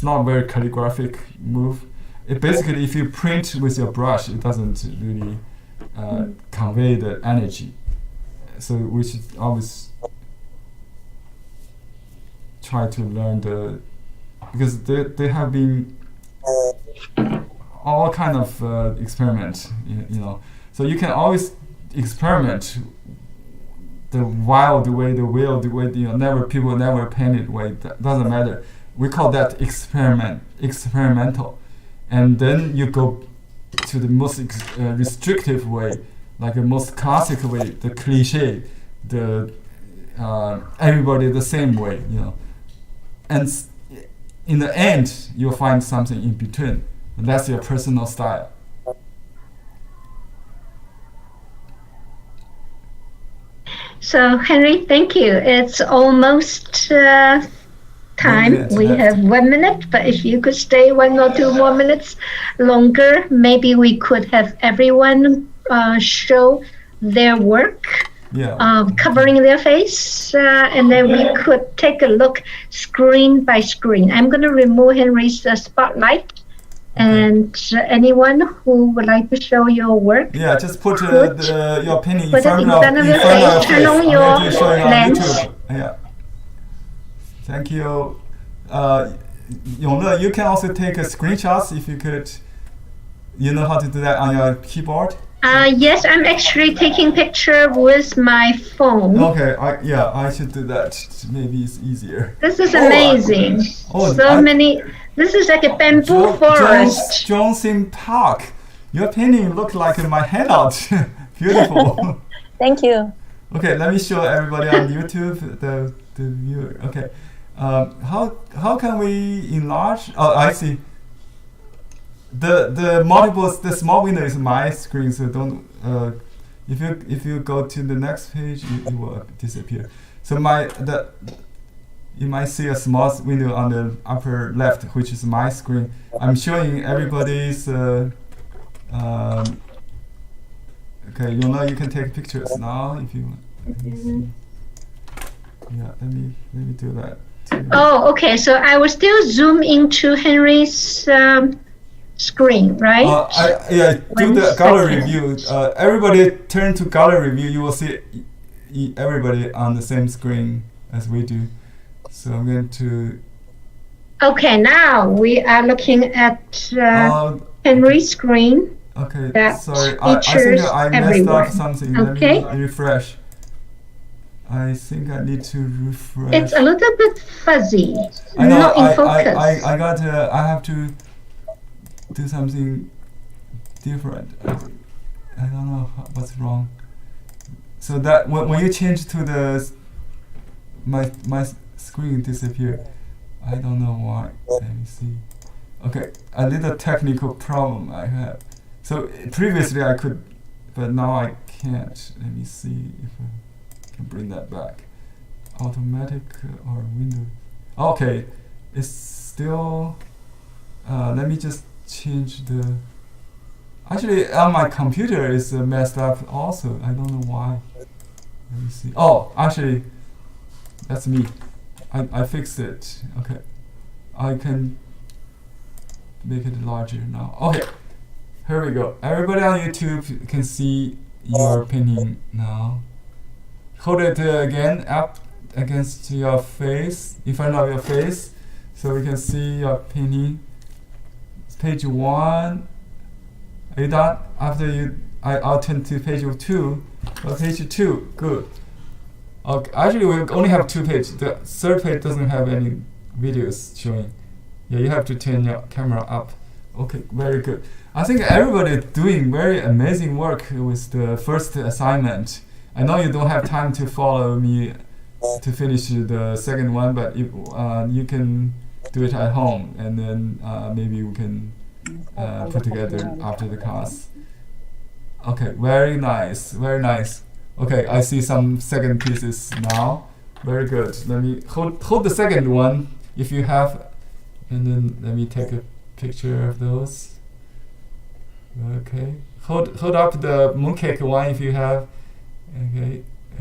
not a very calligraphic move. It basically, if you print with your brush, it doesn't really convey the energy. So we should always try to learn because they have been all kind of experiments, So you can always experiment the wild way, the weird way, people never painted way. That doesn't matter. We call that experimental, and then you go to the most restrictive way, like the most classic way, the cliche, the everybody the same way, and in the end you'll find something in between, and that's your personal style. So Henry, thank you. It's almost time. We have 1 minute, but if you could stay 1 or 2 more minutes longer, maybe we could have everyone show their work, covering their face, and then we could take a look screen by screen. I'm going to remove Henry's spotlight, and anyone who would like to show your work, just put your painting in front of your face. Turn on your lens. Thank you. Yongle, you can also take screenshots if you could. You know how to do that on your keyboard? Yes, I'm actually taking picture with my phone. Okay, I should do that. Maybe it's easier. This is amazing. Many. This is like a bamboo forest. Johnson Park. Your painting looked like my handout. Beautiful. Thank you. Okay, let me show everybody on YouTube the viewer. Okay, how can we enlarge? Oh, I see. The multiples, the small window is my screen, so don't. If you go to the next page, it will disappear. So you might see a small window on the upper left, which is my screen. I'm showing everybody's. Okay, you can take pictures now if you want. Yeah, let me do that too. Oh, okay. So I will still zoom into Henry's screen, right? Do the gallery view. Everybody turn to gallery view. You will see everybody on the same screen as we do. So I'm going to. Okay, now we are looking at Henry's screen. Okay, sorry. I think I messed up something. Okay. Let me refresh. I think I need to refresh. It's a little bit fuzzy. I know. Not in focus. I have to do something different. I don't know what's wrong. So that when you change to the my screen disappeared. I don't know why. Let me see. Okay, a little technical problem I have. So previously I could, but now I can't. Let me see if I can bring that back. Automatic or window. Okay, it's still. Let me just change the. Actually, on my computer is messed up also. I don't know why. Let me see. Oh, actually, that's me. I fixed it. Okay, I can make it larger now. Okay, here we go. Everybody on YouTube can see your painting now. Hold it again up against your face, in front of your face, so we can see your painting. Page 1. Are you done? After I'll turn to page 2. Page 2, good. Okay, actually we only have 2 pages. The third page doesn't have any videos showing. Yeah, you have to turn your camera up. Okay, very good. I think everybody doing very amazing work with the first assignment. I know you don't have time to follow me to finish the second one, but you can do it at home, and then maybe we can put together after the class. Okay, very nice, very nice. Okay, I see some second pieces now. Very good. Let me hold the second one if you have, and then let me take a picture of those. Okay, hold up the Mooncake one if you have.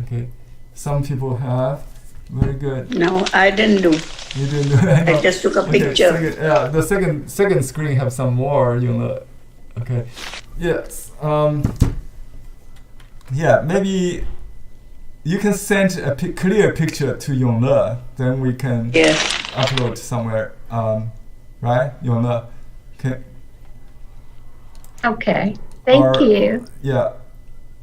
Okay. Some people have. Very good. No, I didn't do. You didn't do it. I just took a picture. The second screen have some more. Okay. Yes. Yeah. Maybe you can send a clear picture to Yongle, then we can upload somewhere. Right, Yongle? Okay. Thank you. Yeah.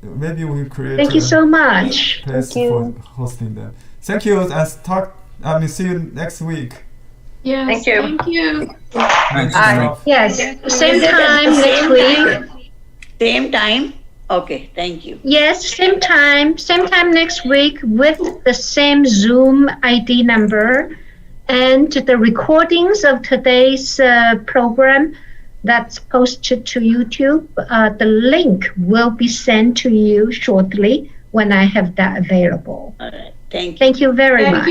Maybe we create. Thank you so much. Thank you for hosting them. Thank you, and see you next week. Yes, Thank you. Thank you. Thanks, Bye. Jimmy. Yes, same Is it at time the next same week. time? Same time? Okay, thank you. Yes, same time next week with the same Zoom ID number. And the recordings of today's program that's posted to YouTube, the link will be sent to you shortly when I have that available. All right, thank you. Thank you very much.